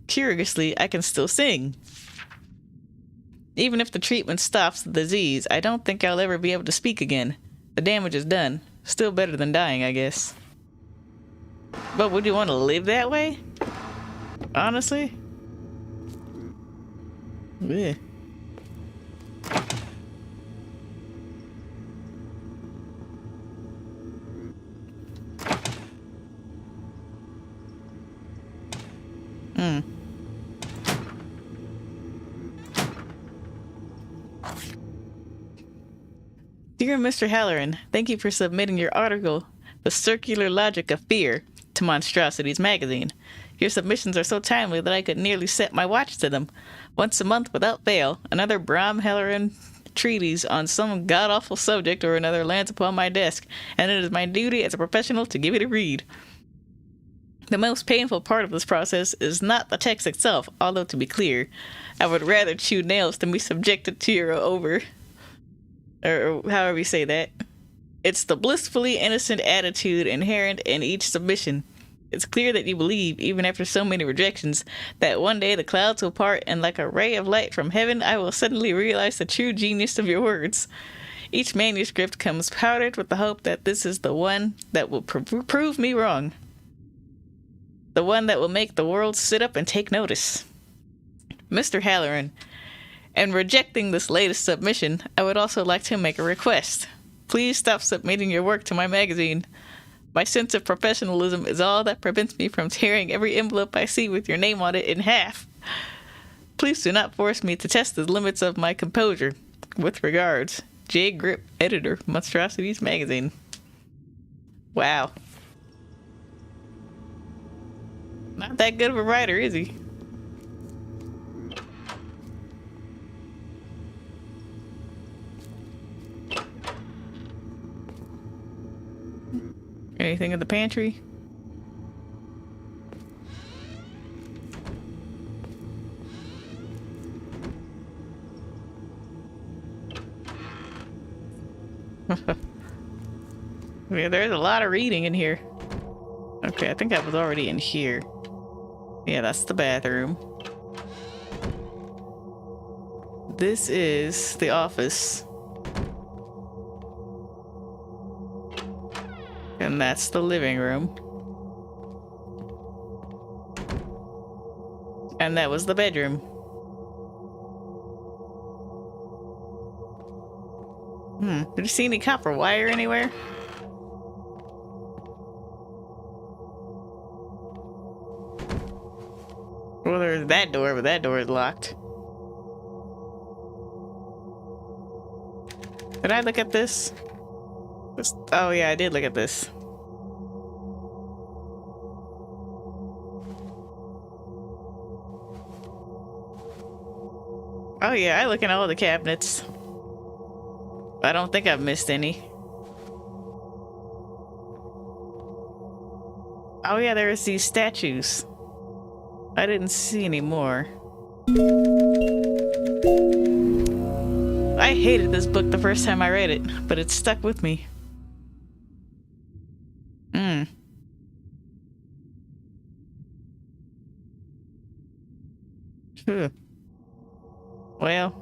Curiously, I can still sing. Even if the treatment stops the disease, I don't think I'll ever be able to speak again. The damage is done. Still better than dying, I guess. But would you want to live that way? Honestly? Yeah. Dear Mr. Halloran, thank you for submitting your article, The Circular Logic of Fear, to Monstrosities magazine. Your submissions are so timely that I could nearly set my watch to them. Once a month without fail, another Bram Halloran treatise on some god-awful subject or another lands upon my desk, and it is my duty as a professional to give it a read. The most painful part of this process is not the text itself, although to be clear, I would rather chew nails than be subjected to your or however you say that. It's the blissfully innocent attitude inherent in each submission. It's clear that you believe, even after so many rejections, that one day the clouds will part and like a ray of light from heaven I will suddenly realize the true genius of your words. Each manuscript comes powdered with the hope that this is the one that will prove me wrong. The one that will make the world sit up and take notice. Mr. Halloran, in rejecting this latest submission, I would also like to make a request. Please stop submitting your work to my magazine. My sense of professionalism is all that prevents me from tearing every envelope I see with your name on it in half. Please do not force me to test the limits of my composure. With regards, J. Grip, editor, Monstrosities Magazine. Wow. Not that good of a writer, is he? Anything in the pantry? Yeah, there's a lot of reading in here. Okay, I think I was already in here. Yeah, that's the bathroom. This is the office. And that's the living room. And that was the bedroom. Did you see any copper wire anywhere? Well, there's that door, but that door is locked. Did I look at this? Oh yeah, I did look at this. Oh yeah, I look in all the cabinets. I don't think I've missed any. Oh yeah, there's these statues. I didn't see any more. I hated this book the first time I read it, but it stuck with me. Well.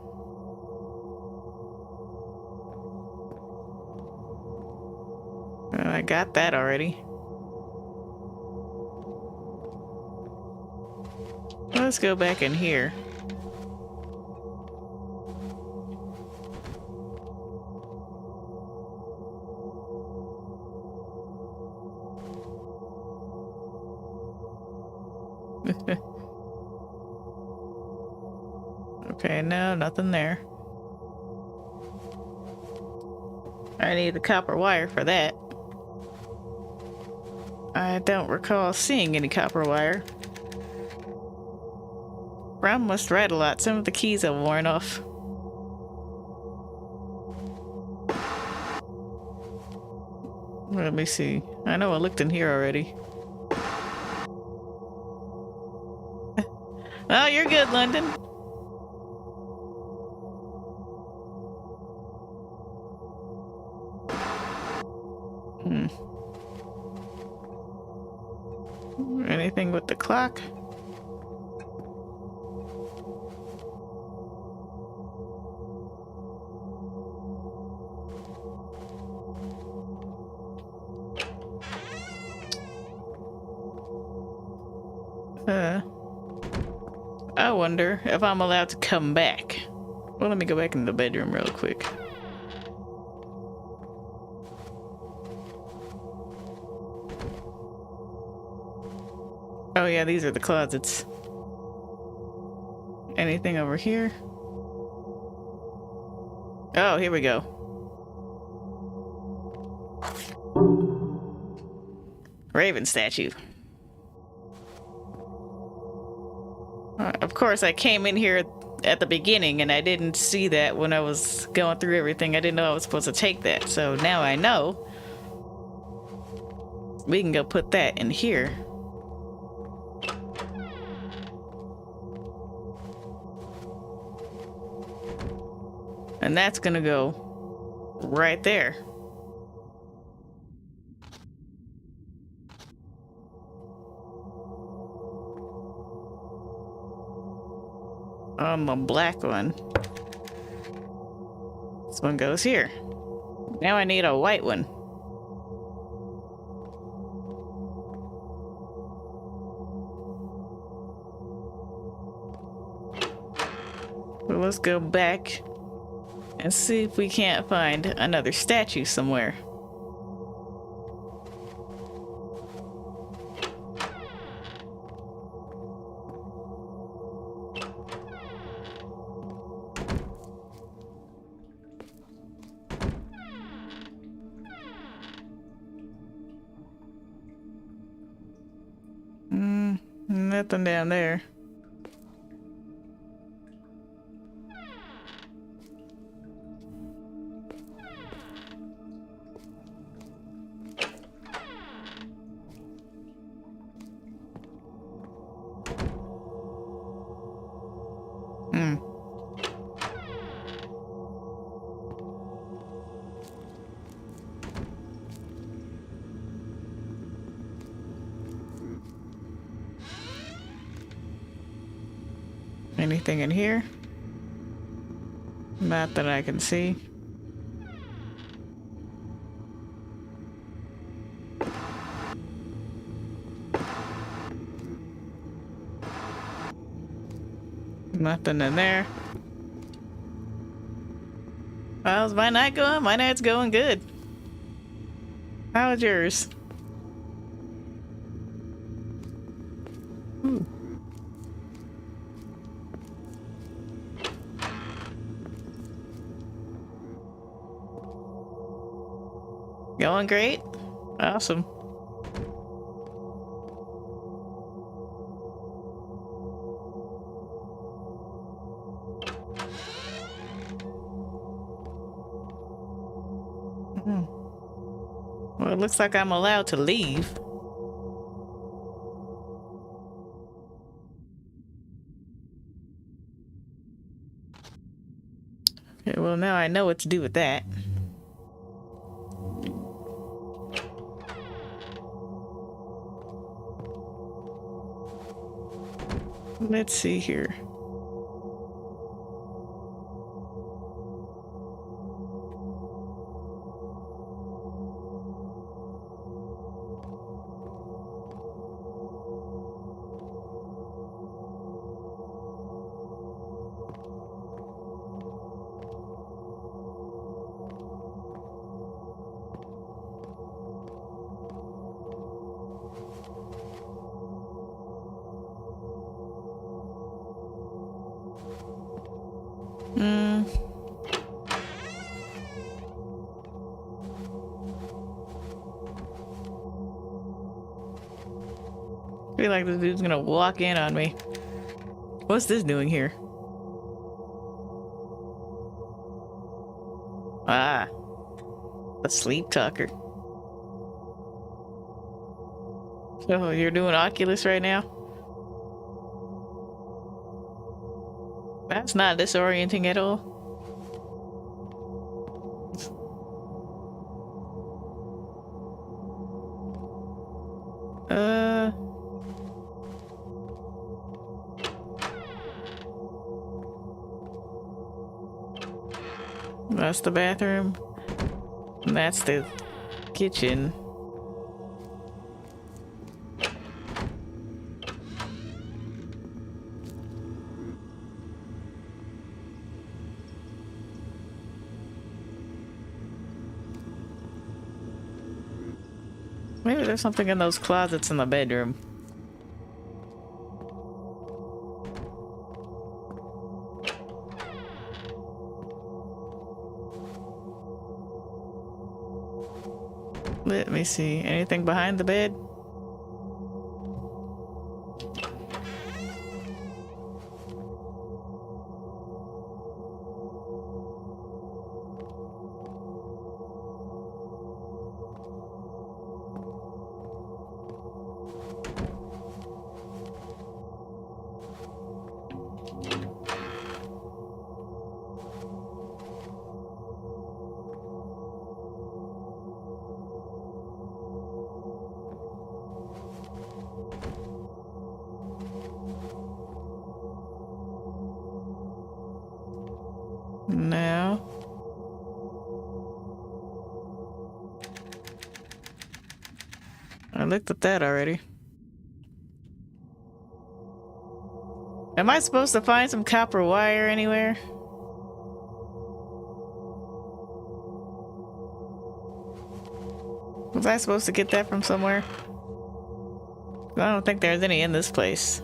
I got that already. Let's go back in here. Okay, no, nothing there. I need the copper wire for that. I don't recall seeing any copper wire. Bram must write a lot. Some of the keys have worn off. Let me see. I know I looked in here already. Oh, you're good, London. Anything with the clock? I wonder if I'm allowed to come back. Well, let me go back in the bedroom real quick. Oh yeah, these are the closets. Anything over here? Oh, here we go. Raven statue. Of course, I came in here at the beginning and I didn't see that when I was going through everything. I didn't know I was supposed to take that. So now I know. We can go put that in here. And that's gonna go right there. On the black one. This one goes here. Now I need a white one. Well, let's go back and see if we can't find another statue somewhere. Nothing down there. Anything in here? Not that I can see. Nothing in there. How's my night going? My night's going good. How's yours? Going great? Awesome. Well, it looks like I'm allowed to leave. Okay, well now I know what to do with that. Let's see here. I feel like this dude's gonna walk in on me. What's this doing here? Ah, a sleep talker. Oh, you're doing Oculus right now? That's not disorienting at all. That's the bathroom. And that's the kitchen. Maybe there's something in those closets in the bedroom. Let me see. Anything behind the bed? No. I looked at that already. Am I supposed to find some copper wire anywhere? Was I supposed to get that from somewhere? I don't think there's any in this place.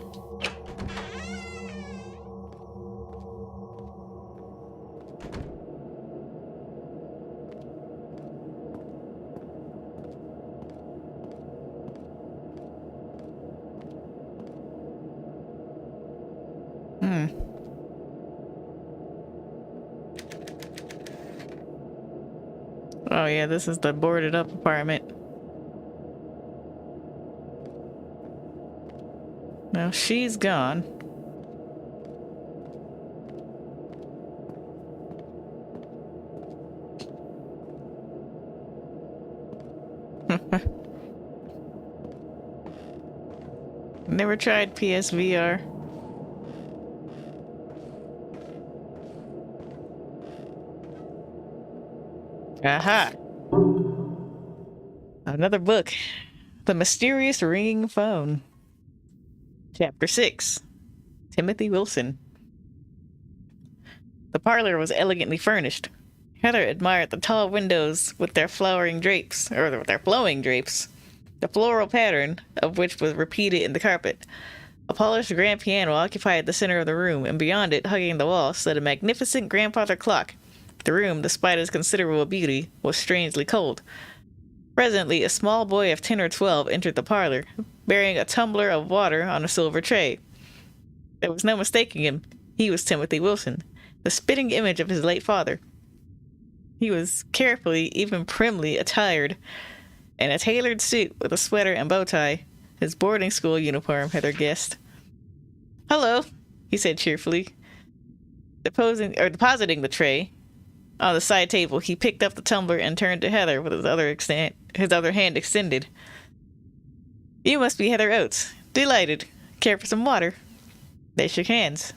Oh yeah, this is the boarded up apartment. Now she's gone. Never tried PSVR. Aha! Another book. The Mysterious Ringing Phone. Chapter 6. Timothy Wilson. The parlor was elegantly furnished. Heather admired the tall windows with their flowing drapes, the floral pattern of which was repeated in the carpet. A polished grand piano occupied the center of the room, and beyond it, hugging the wall, stood a magnificent grandfather clock. The room, despite its considerable beauty, was strangely cold. Presently, a small boy of 10 or 12 entered the parlor, bearing a tumbler of water on a silver tray. There was no mistaking him. He was Timothy Wilson, the spitting image of his late father. He was carefully, even primly, attired in a tailored suit with a sweater and bow tie, his boarding school uniform, Heather guessed. "Hello," he said cheerfully. Depositing the tray on the side table, he picked up the tumbler and turned to Heather with his other hand extended. "You must be Heather Oates. Delighted. Care for some water?" They shook hands.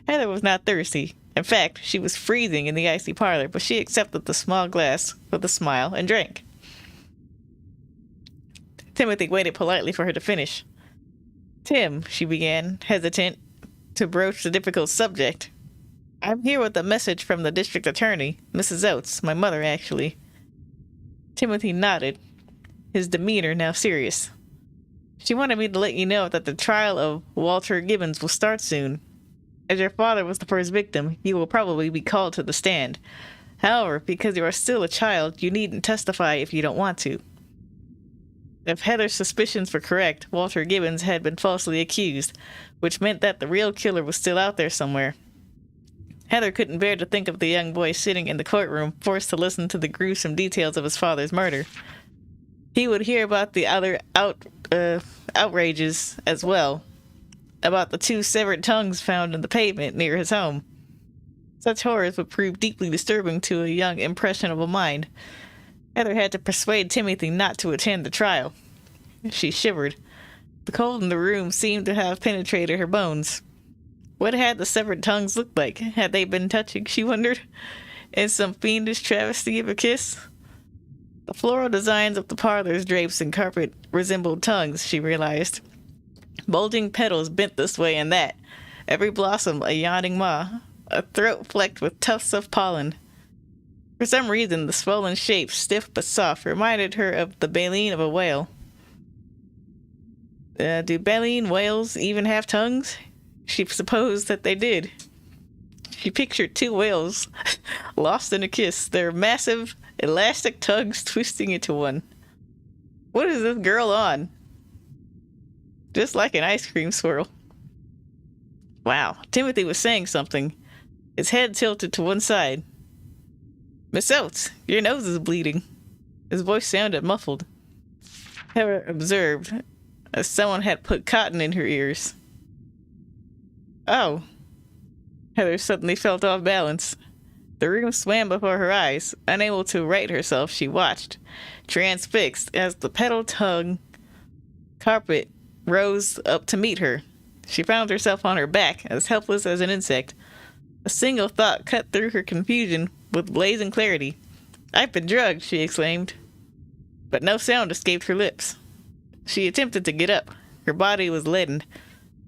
Heather was not thirsty. In fact, she was freezing in the icy parlor, but she accepted the small glass with a smile and drank. Timothy waited politely for her to finish. "Tim," she began, hesitant to broach the difficult subject. "I'm here with a message from the district attorney, Mrs. Oates, my mother, actually." Timothy nodded, his demeanor now serious. "She wanted me to let you know that the trial of Walter Gibbons will start soon. As your father was the first victim, you will probably be called to the stand. However, because you are still a child, you needn't testify if you don't want to." If Heather's suspicions were correct, Walter Gibbons had been falsely accused, which meant that the real killer was still out there somewhere. Heather couldn't bear to think of the young boy sitting in the courtroom, forced to listen to the gruesome details of his father's murder. He would hear about the other outrages as well, about the 2 severed tongues found in the pavement near his home. Such horrors would prove deeply disturbing to a young, impressionable mind. Heather had to persuade Timothy not to attend the trial. She shivered. The cold in the room seemed to have penetrated her bones. What had the severed tongues looked like? Had they been touching, she wondered, in some fiendish travesty of a kiss? The floral designs of the parlor's drapes and carpet resembled tongues, she realized. Bulging petals bent this way and that, every blossom a yawning maw, a throat flecked with tufts of pollen. For some reason, the swollen shape, stiff but soft, reminded her of the baleen of a whale. Do baleen whales even have tongues? She supposed that they did. She pictured 2 whales lost in a kiss, their massive, elastic tongues twisting into one. What is this girl on? Just like an ice cream swirl. Wow, Timothy was saying something, his head tilted to one side. "Miss Oates, your nose is bleeding." His voice sounded muffled. Heather observed, as someone had put cotton in her ears. "Oh." Heather suddenly felt off balance. The room swam before her eyes. Unable to right herself, she watched, transfixed, as the petal-tongue carpet rose up to meet her. She found herself on her back, as helpless as an insect. A single thought cut through her confusion with blazing clarity. "I've been drugged," she exclaimed. But no sound escaped her lips. She attempted to get up. Her body was leaden.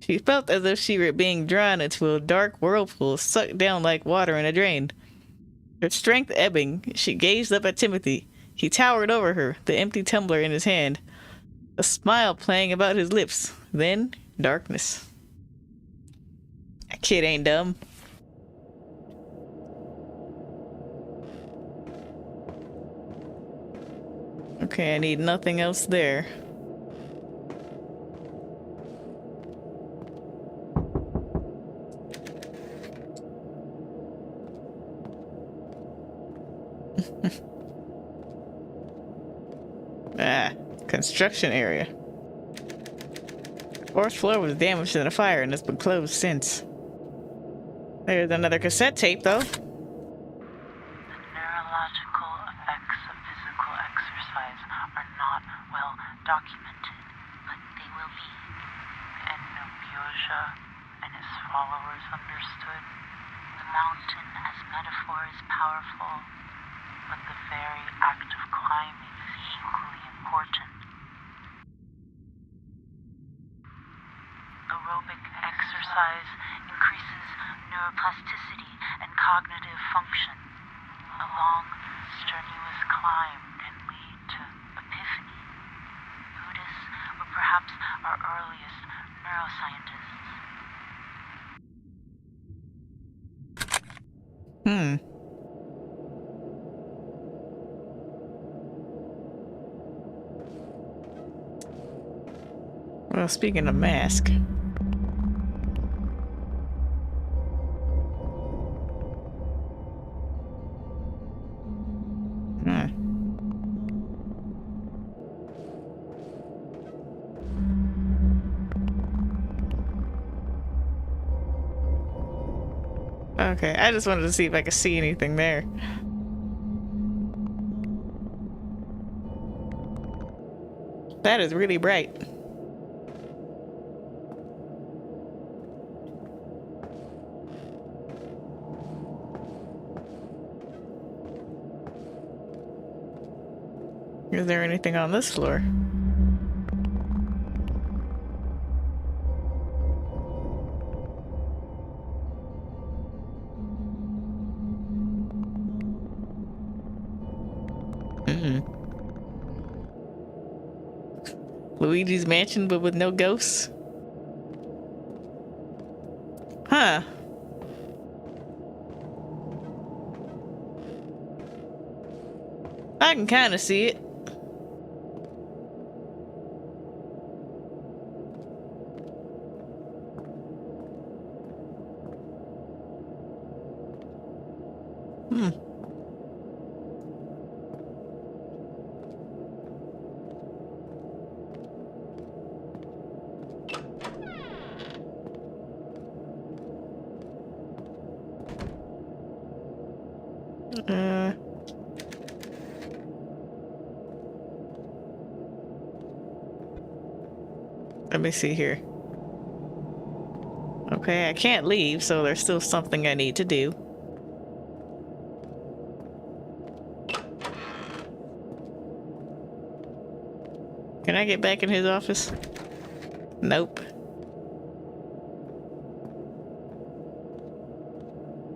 She felt as if she were being drawn into a dark whirlpool, sucked down like water in a drain. Her strength ebbing, she gazed up at Timothy. He towered over her, the empty tumbler in his hand, a smile playing about his lips. Then, darkness. That kid ain't dumb. Okay, I need nothing else there. Construction area. Fourth floor was damaged in a fire and has been closed since. There's another cassette tape, though. The neurological effects of physical exercise are not well documented, but they will be. And Nobioja and his followers understood. The mountain as metaphor is powerful, but the very act of climbing is equally important. Aerobic exercise increases neuroplasticity and cognitive function. A long, strenuous climb can lead to epiphany. Buddhists were perhaps our earliest neuroscientists. Well, speaking of mask. Okay, I just wanted to see if I could see anything there. That is really bright. Is there anything on this floor? Luigi's Mansion, but with no ghosts? Huh. I can kind of see it. Let me see here. Okay, I can't leave, so there's still something I need to do. Can I get back in his office? Nope.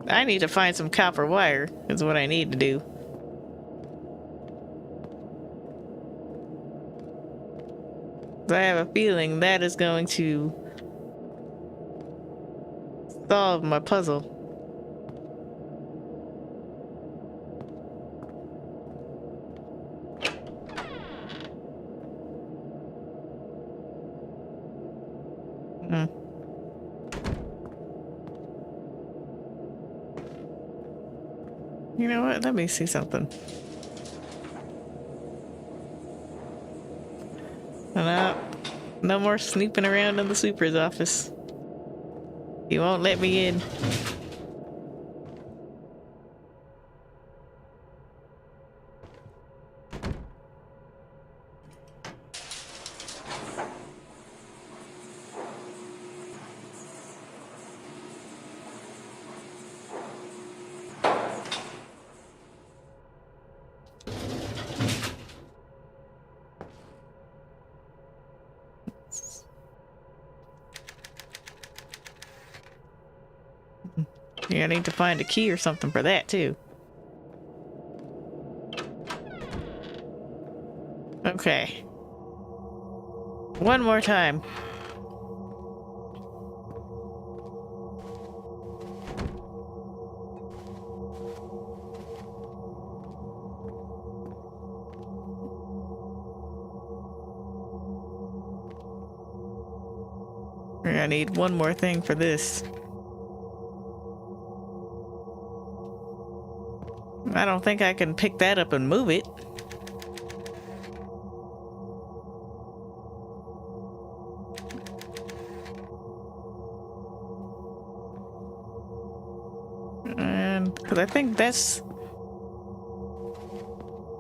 I need to find some copper wire, is what I need to do. I have a feeling that is going to solve my puzzle. You know what? Let me see something. No more snooping around in the super's office. He won't let me in. Yeah, I need to find a key or something for that, too. Okay. One more time. I need one more thing for this. I don't think I can pick that up and move it. And because I think that's...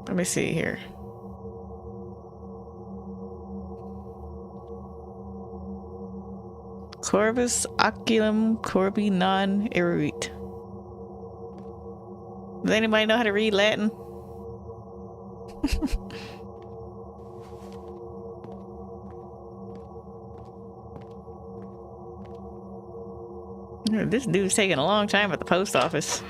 Let me see here. Corvus oculum corbi non eruit. Does anybody know how to read Latin? This dude's taking a long time at the post office.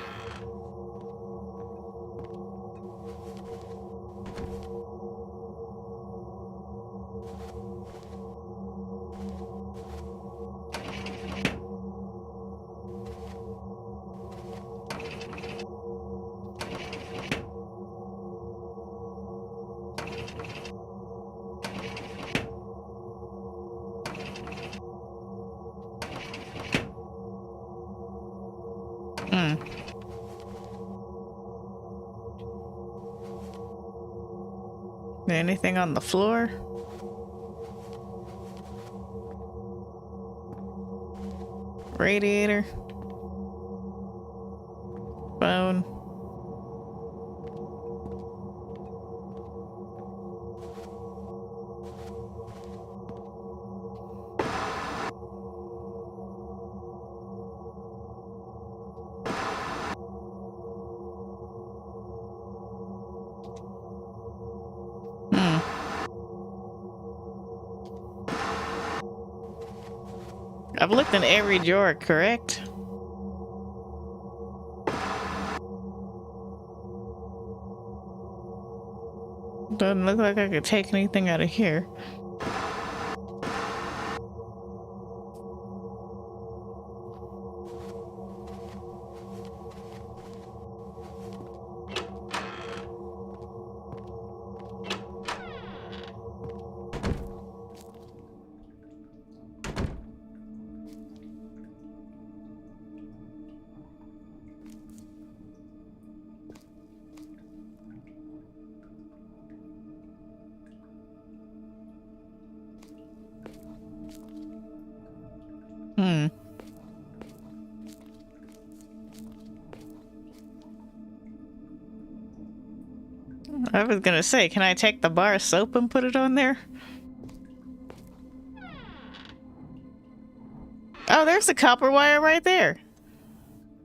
Anything on the floor? Radiator? Phone? I've looked in every drawer, correct? Doesn't look like I could take anything out of here. I was gonna say, can I take the bar of soap and put it on there? Oh, there's the copper wire right there.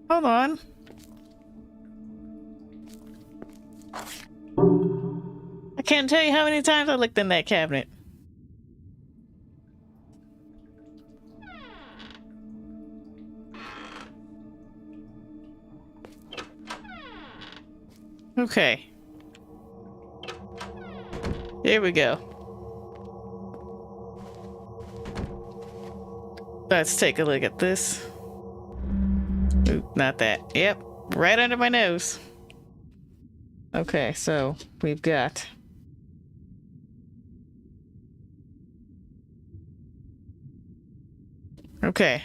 Hold on. I can't tell you how many times I looked in that cabinet. Okay. Here we go. Let's take a look at this. Ooh, not that. Yep, right under my nose. Okay, so we've got... Okay.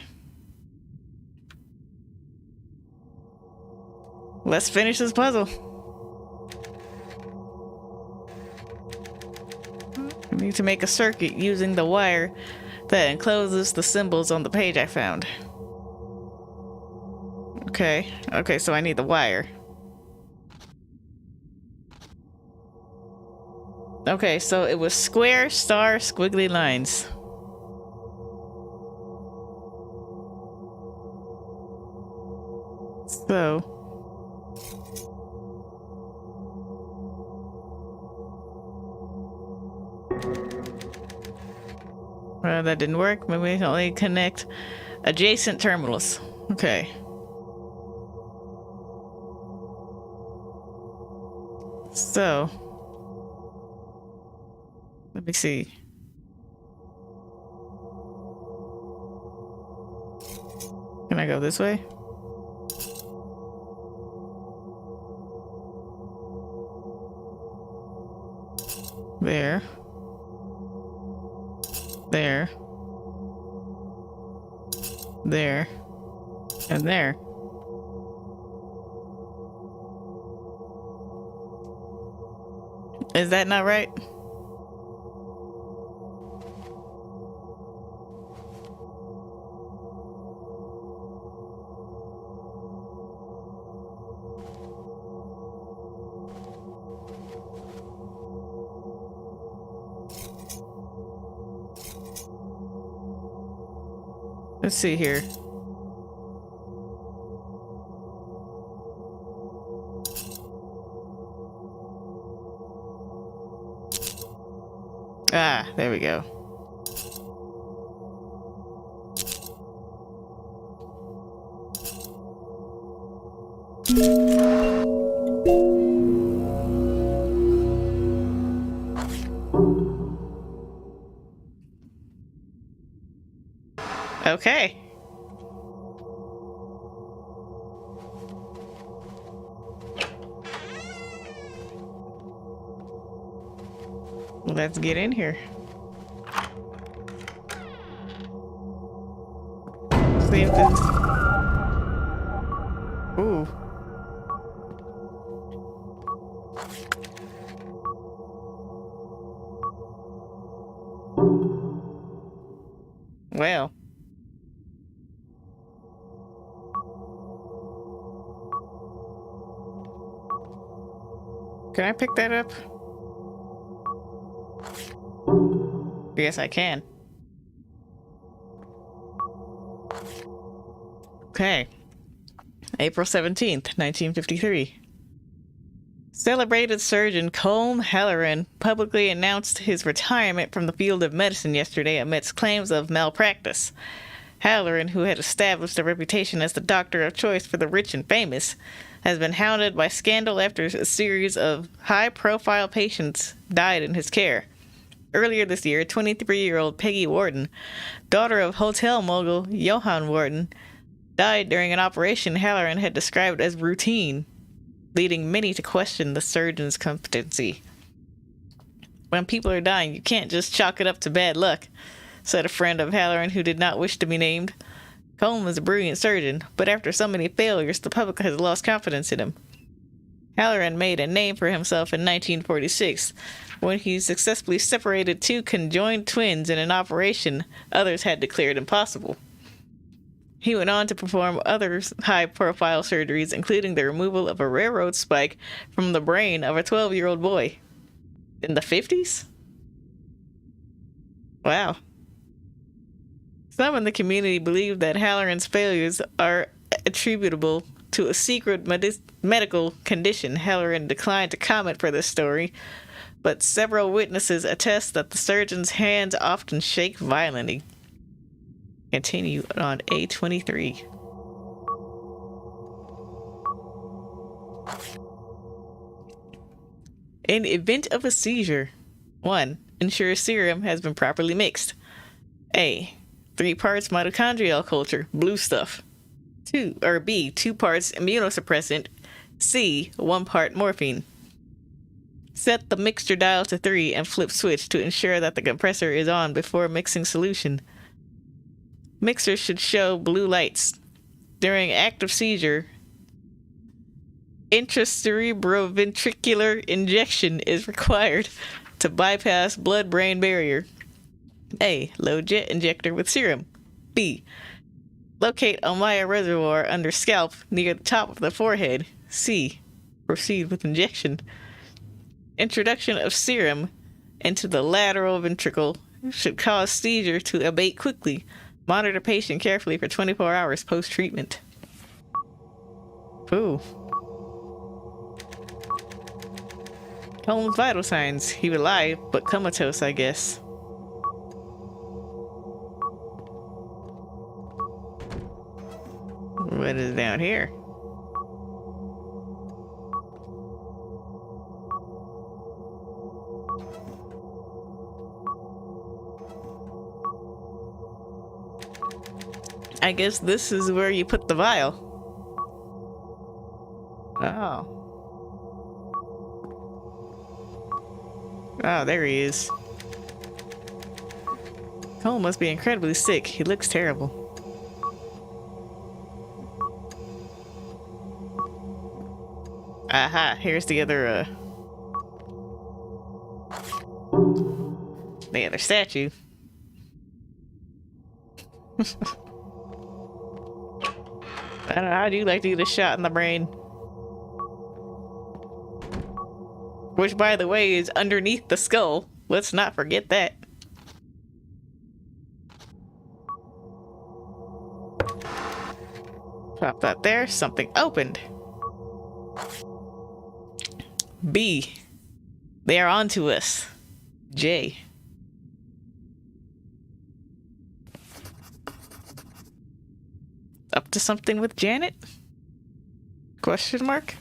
Let's finish this puzzle. We need to make a circuit using the wire that encloses the symbols on the page I found. Okay, so I need the wire. Okay, so it was square, star, squiggly lines. So... Well, that didn't work. Maybe we can only connect adjacent terminals. Okay. So, let me see. Can I go this way? There. There. There. And there. Is that not right? Let's see here. Ah, there we go. Okay. Let's get in here. See if this... Ooh. Well. Can I pick that up? Yes, I can. Okay. April 17th, 1953. Celebrated surgeon Colm Halloran publicly announced his retirement from the field of medicine yesterday amidst claims of malpractice. Halloran, who had established a reputation as the doctor of choice for the rich and famous, has been hounded by scandal after a series of high-profile patients died in his care. Earlier this year, 23-year-old Peggy Warden, daughter of hotel mogul Johann Warden, died during an operation Halloran had described as routine, leading many to question the surgeon's competency. When people are dying, you can't just chalk it up to bad luck, said a friend of Halloran who did not wish to be named. Colm is a brilliant surgeon, but after so many failures, the public has lost confidence in him. Halloran made a name for himself in 1946 when he successfully separated two conjoined twins in an operation others had declared impossible. He went on to perform other high-profile surgeries, including the removal of a railroad spike from the brain of a 12-year-old boy. In the 50s? Wow. Some in the community believe that Halloran's failures are attributable to a secret medical condition. Halloran declined to comment for this story, but several witnesses attest that the surgeon's hands often shake violently. Continue on A23. In event of a seizure, 1. Ensure serum has been properly mixed. A. 3 parts mitochondrial culture, blue stuff. B. 2 parts immunosuppressant. C. 1 part morphine. Set the mixture dial to 3 and flip switch to ensure that the compressor is on before mixing solution. Mixer should show blue lights. During active seizure, intracerebroventricular injection is required to bypass blood-brain barrier. A. Load jet injector with serum. B. Locate Ommaya reservoir under scalp near the top of the forehead. C. Proceed with injection. Introduction of serum into the lateral ventricle should cause seizure to abate quickly. Monitor patient carefully for 24 hours post-treatment. Ooh. Colm's vital signs. He was alive, but comatose, I guess. What is down here? I guess this is where you put the vial. Oh. Oh, there he is. Cole must be incredibly sick. He looks terrible. Aha, here's the other statue. I don't know, how do you like to get a shot in the brain? Which, by the way, is underneath the skull. Let's not forget that. Pop that there. Something opened. B. They are on to us. J. Up to something with Janet? Question mark?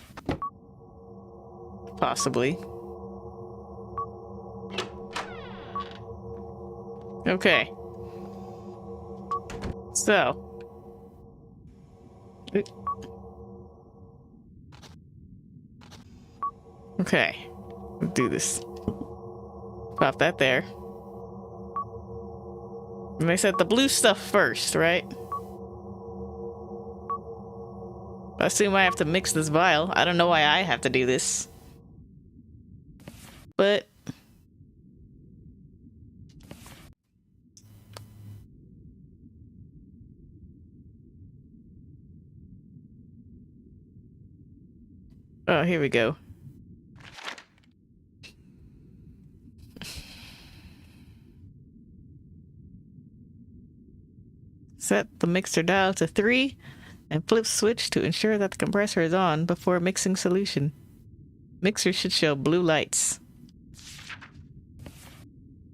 Possibly. Okay. So. Okay. Let's do this. Pop that there. And they said the blue stuff first, right? I assume I have to mix this vial. I don't know why I have to do this. But oh, here we go. Set the mixer dial to 3 and flip switch to ensure that the compressor is on before mixing solution. Mixer should show blue lights.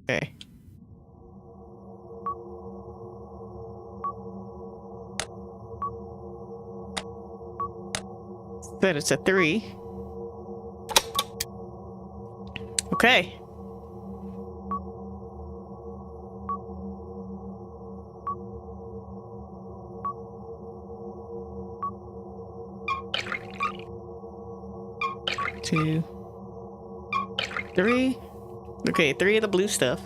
Okay. Set it to 3. Okay. Two, 3. Okay, 3 of the blue stuff.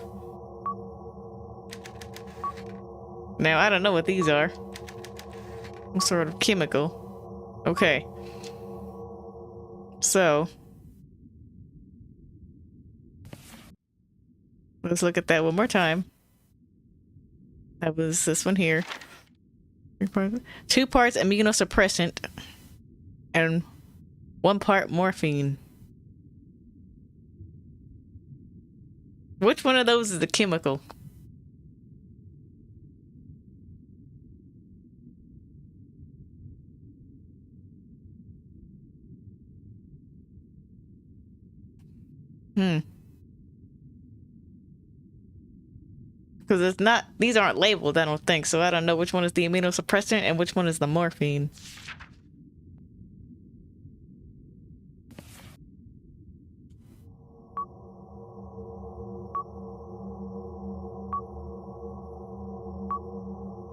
Now, I don't know what these are. Some sort of chemical. Okay. So. Let's look at that one more time. That was this one here. 2 parts immunosuppressant and 1 part morphine. Which one of those is the chemical? Because it's not, these aren't labeled, I don't think, so I don't know which one is the immunosuppressant and which one is the morphine.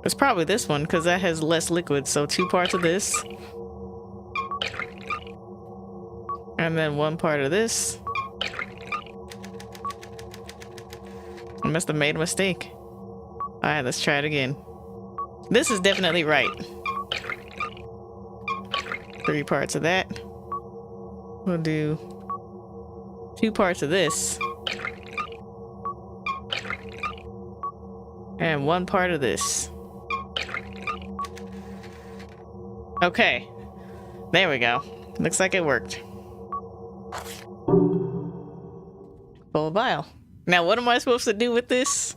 It's probably this one, because that has less liquid, so 2 parts of this. And then 1 part of this. I must have made a mistake. Alright, let's try it again. This is definitely right. 3 parts of that. We'll do 2 parts of this. And 1 part of this. Okay. There we go. Looks like it worked. Full vial. Now, what am I supposed to do with this?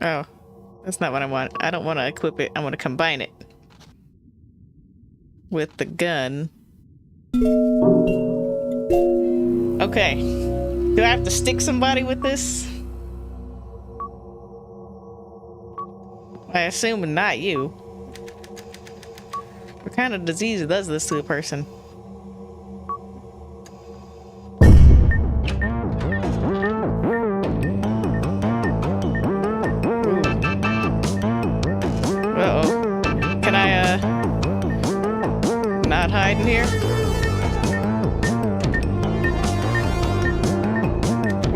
Oh, that's not what I want. I don't want to equip it. I want to combine it with the gun. Okay. Do I have to stick somebody with this? I assume not you. What kind of disease does this to a person?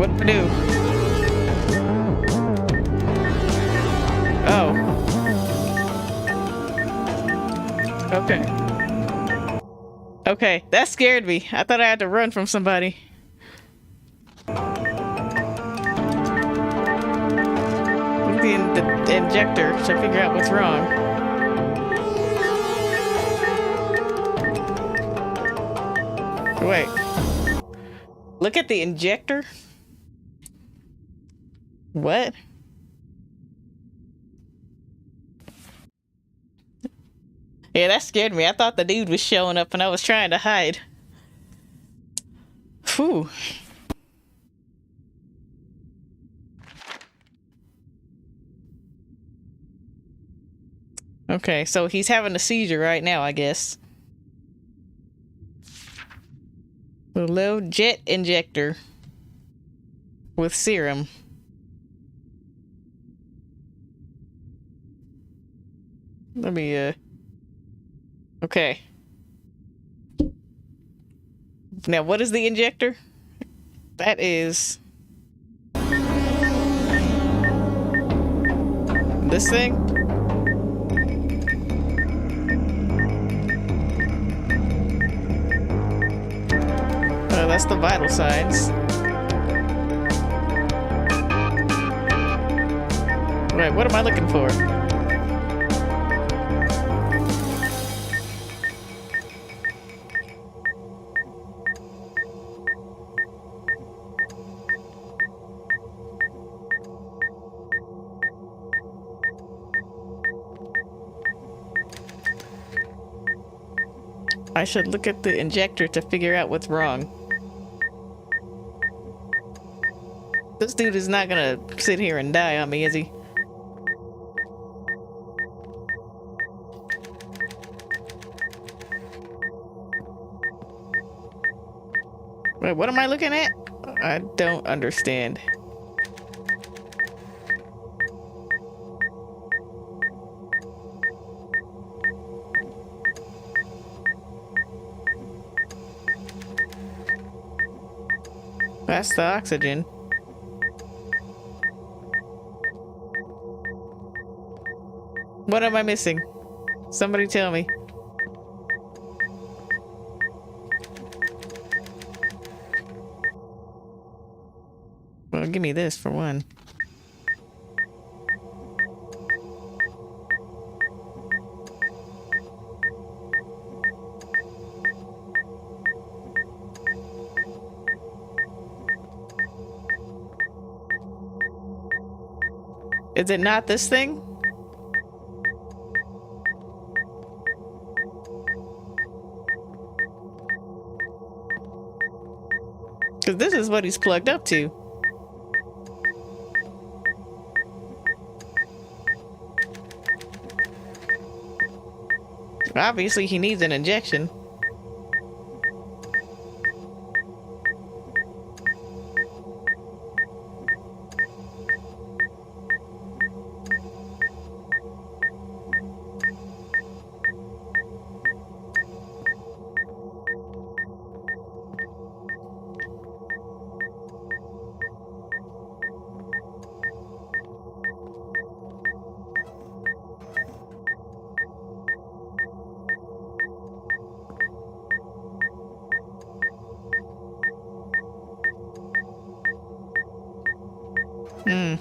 What do I do? Oh. Okay. Okay, that scared me. I thought I had to run from somebody. The injector to figure out what's wrong. Wait. Look at the injector? What? Yeah, that scared me. I thought the dude was showing up and I was trying to hide. Whew. Okay, so he's having a seizure right now, I guess. A low jet injector with serum. Let me, okay. Now, what is the injector? That is... this thing? Oh, that's the vital signs. Wait, what am I looking for? I should look at the injector to figure out what's wrong. This dude is not gonna sit here and die on me, is he? Wait, what am I looking at? I don't understand. That's the oxygen. What am I missing? Somebody tell me. Well, give me this for one. Is it not this thing? Because this is what he's plugged up to. Obviously, he needs an injection. Hmm.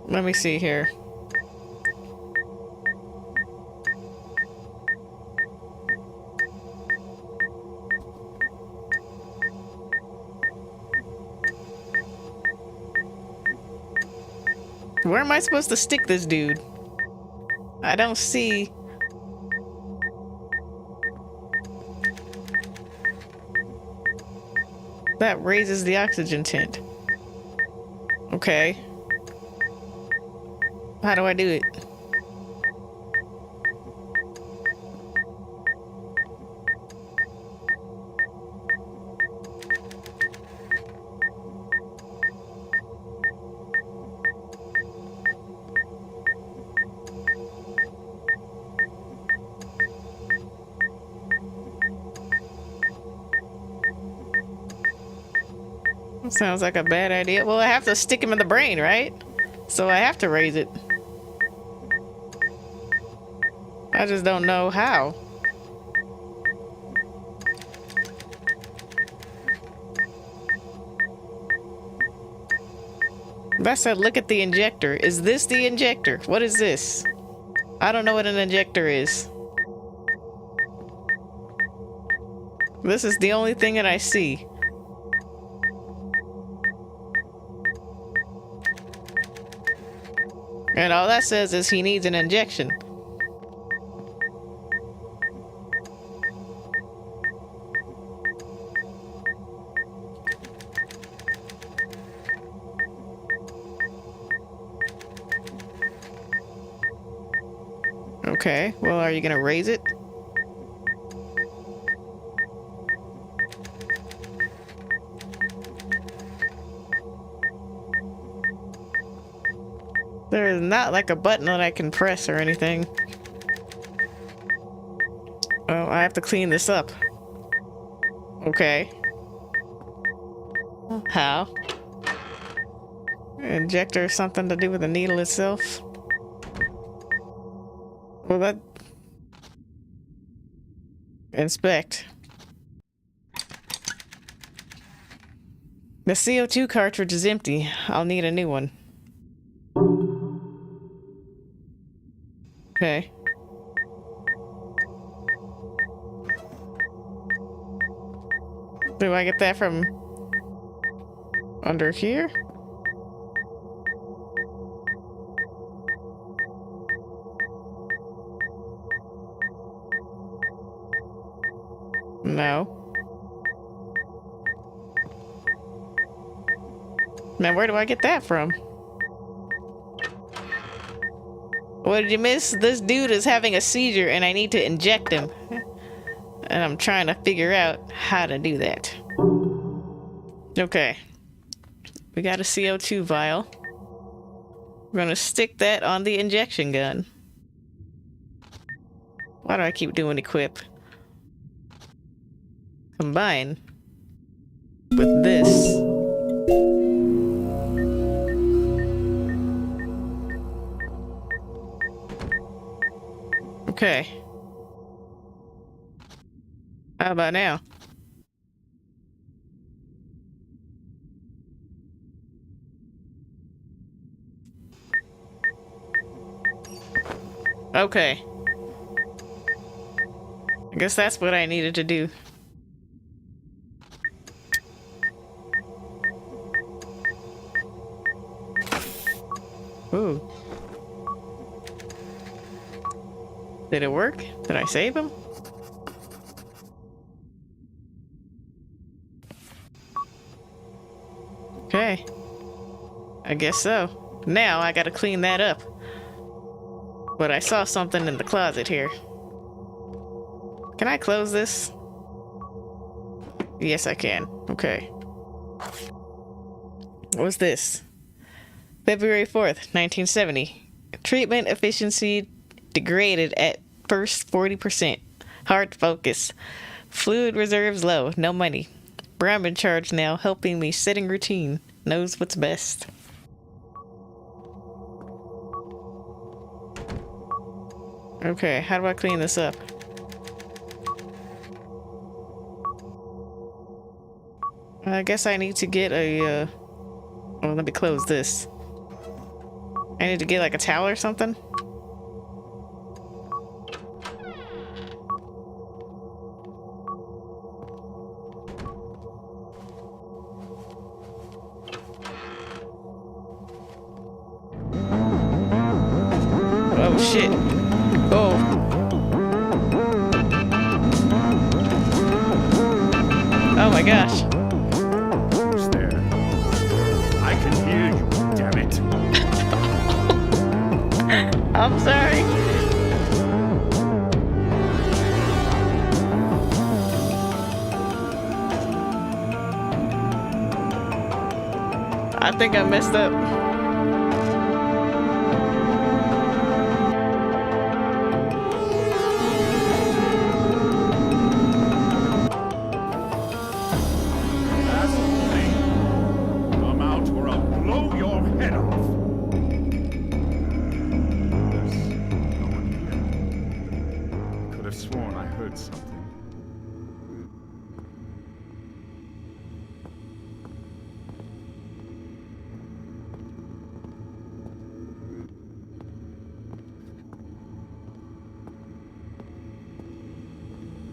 Let me see here. Where am I supposed to stick this dude? I don't see... That raises the oxygen tint. Okay. How do I do it? Sounds like a bad idea. Well, I have to stick him in the brain, right? So I have to raise it. I just don't know how. That said, look at the injector. Is this the injector? What is this? I don't know what an injector is. This is the only thing that I see. And all that says is he needs an injection. Okay, well, are you gonna raise it? There is not like a button that I can press or anything. Oh, I have to clean this up. Okay. How? Injector, something to do with the needle itself? Well, that... Inspect. The CO2 cartridge is empty. I'll need a new one. Okay. Do I get that from under here? No. Man, where do I get that from? What did you miss? This dude is having a seizure and I need to inject him. And I'm trying to figure out how to do that. Okay. We got a CO2 vial. We're gonna stick that on the injection gun. Why do I keep doing equip? Combine with this. Okay. How about now? Okay. I guess that's what I needed to do. Ooh. Did it work? Did I save him? Okay. I guess so. Now I gotta clean that up. But I saw something in the closet here. Can I close this? Yes, I can. Okay. What's this? February 4th, 1970. Treatment efficiency degraded at first 40%. Hard focus. Fluid reserves low. No money. Bram in charge now, helping me setting routine. Knows what's best. Okay, how do I clean this up? I guess I need to get a, oh, let me close this. I need to get like a towel or something? Oh shit. Oh. Oh my gosh. Who's there? I can hear you, damn it. I'm sorry. I think I messed up.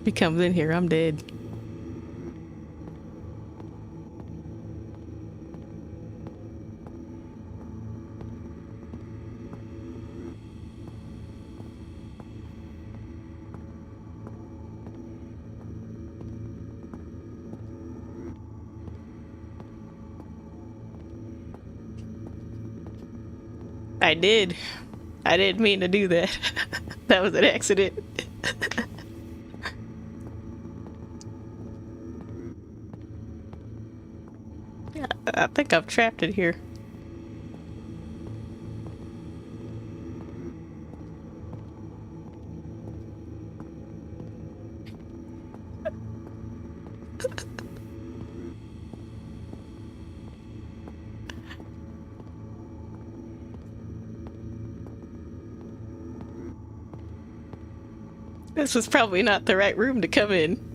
If he comes in here, I'm dead. I did. I didn't mean to do that. That was an accident. I think I'm trapped in here. This was probably not the right room to come in.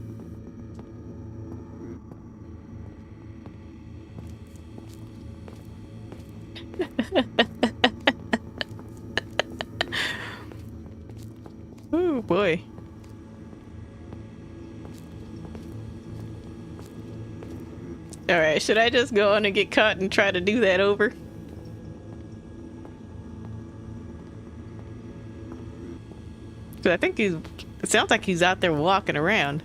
Oh boy. Alright, should I just go on and get caught and try to do that over? Because I think it sounds like he's out there walking around.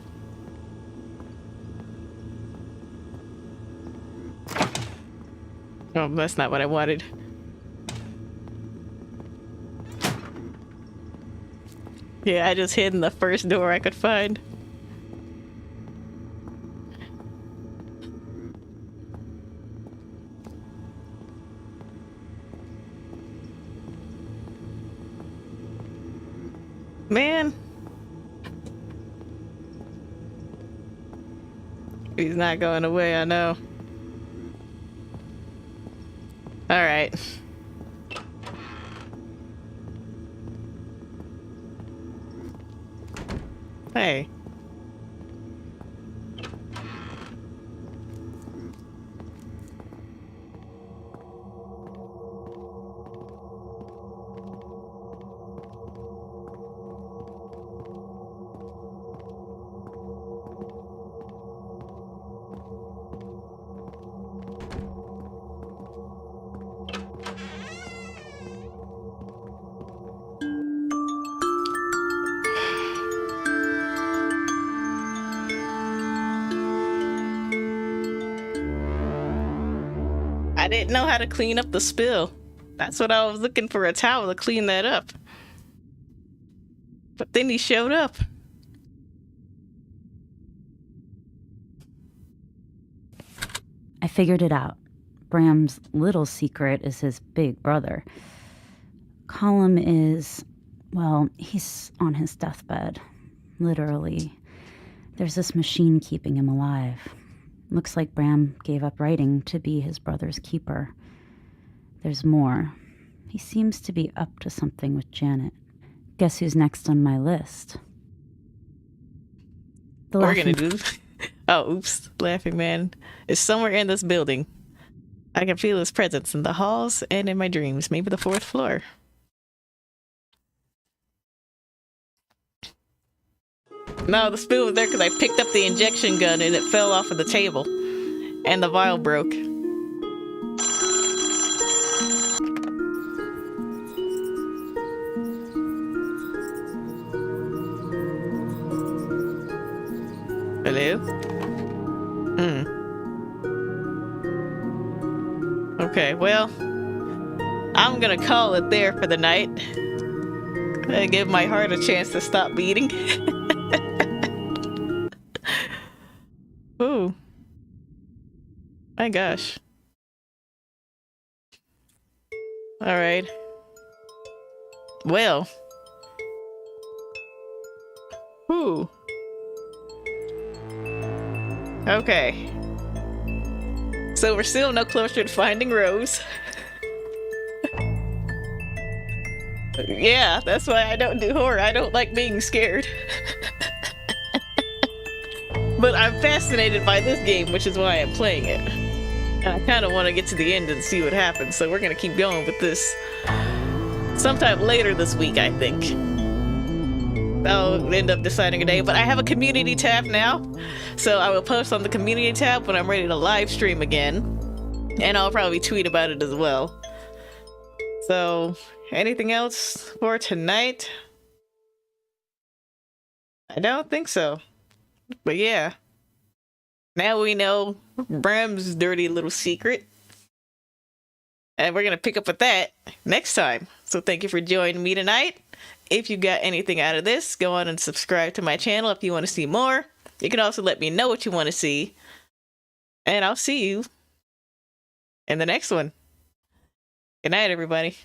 Oh, that's not what I wanted. Yeah, I just hid in the first door I could find. Man. He's not going away, I know. Alright. Hey. I didn't know how to clean up the spill. That's what I was looking for, a towel to clean that up. But then he showed up. I figured it out. Bram's little secret is his big brother. Colum is, well, he's on his deathbed. Literally. There's this machine keeping him alive. Looks like Bram gave up writing to be his brother's keeper. There's more. He seems to be up to something with Janet. Guess who's next on my list? We're gonna do. Oh, oops. Laughing Man is somewhere in this building. I can feel his presence in the halls and in my dreams. Maybe the 4th floor. No, the spill was there because I picked up the injection gun and it fell off of the table. And the vial broke. Hello? Okay, well, I'm gonna call it there for the night. I give my heart a chance to stop beating. Ooh. My gosh. Alright. Well. Ooh. Okay. So we're still no closer to finding Rose. Yeah, that's why I don't do horror. I don't like being scared. But I'm fascinated by this game, which is why I'm playing it. And I kind of want to get to the end and see what happens, so we're going to keep going with this sometime later this week, I think. I'll end up deciding a day. But I have a community tab now, so I will post on the community tab when I'm ready to live stream again, and I'll probably tweet about it as well. So, anything else for tonight? I don't think so. But yeah, now we know Bram's dirty little secret. And we're going to pick up with that next time. So thank you for joining me tonight. If you got anything out of this, go on and subscribe to my channel if you want to see more. You can also let me know what you want to see. And I'll see you in the next one. Good night, everybody.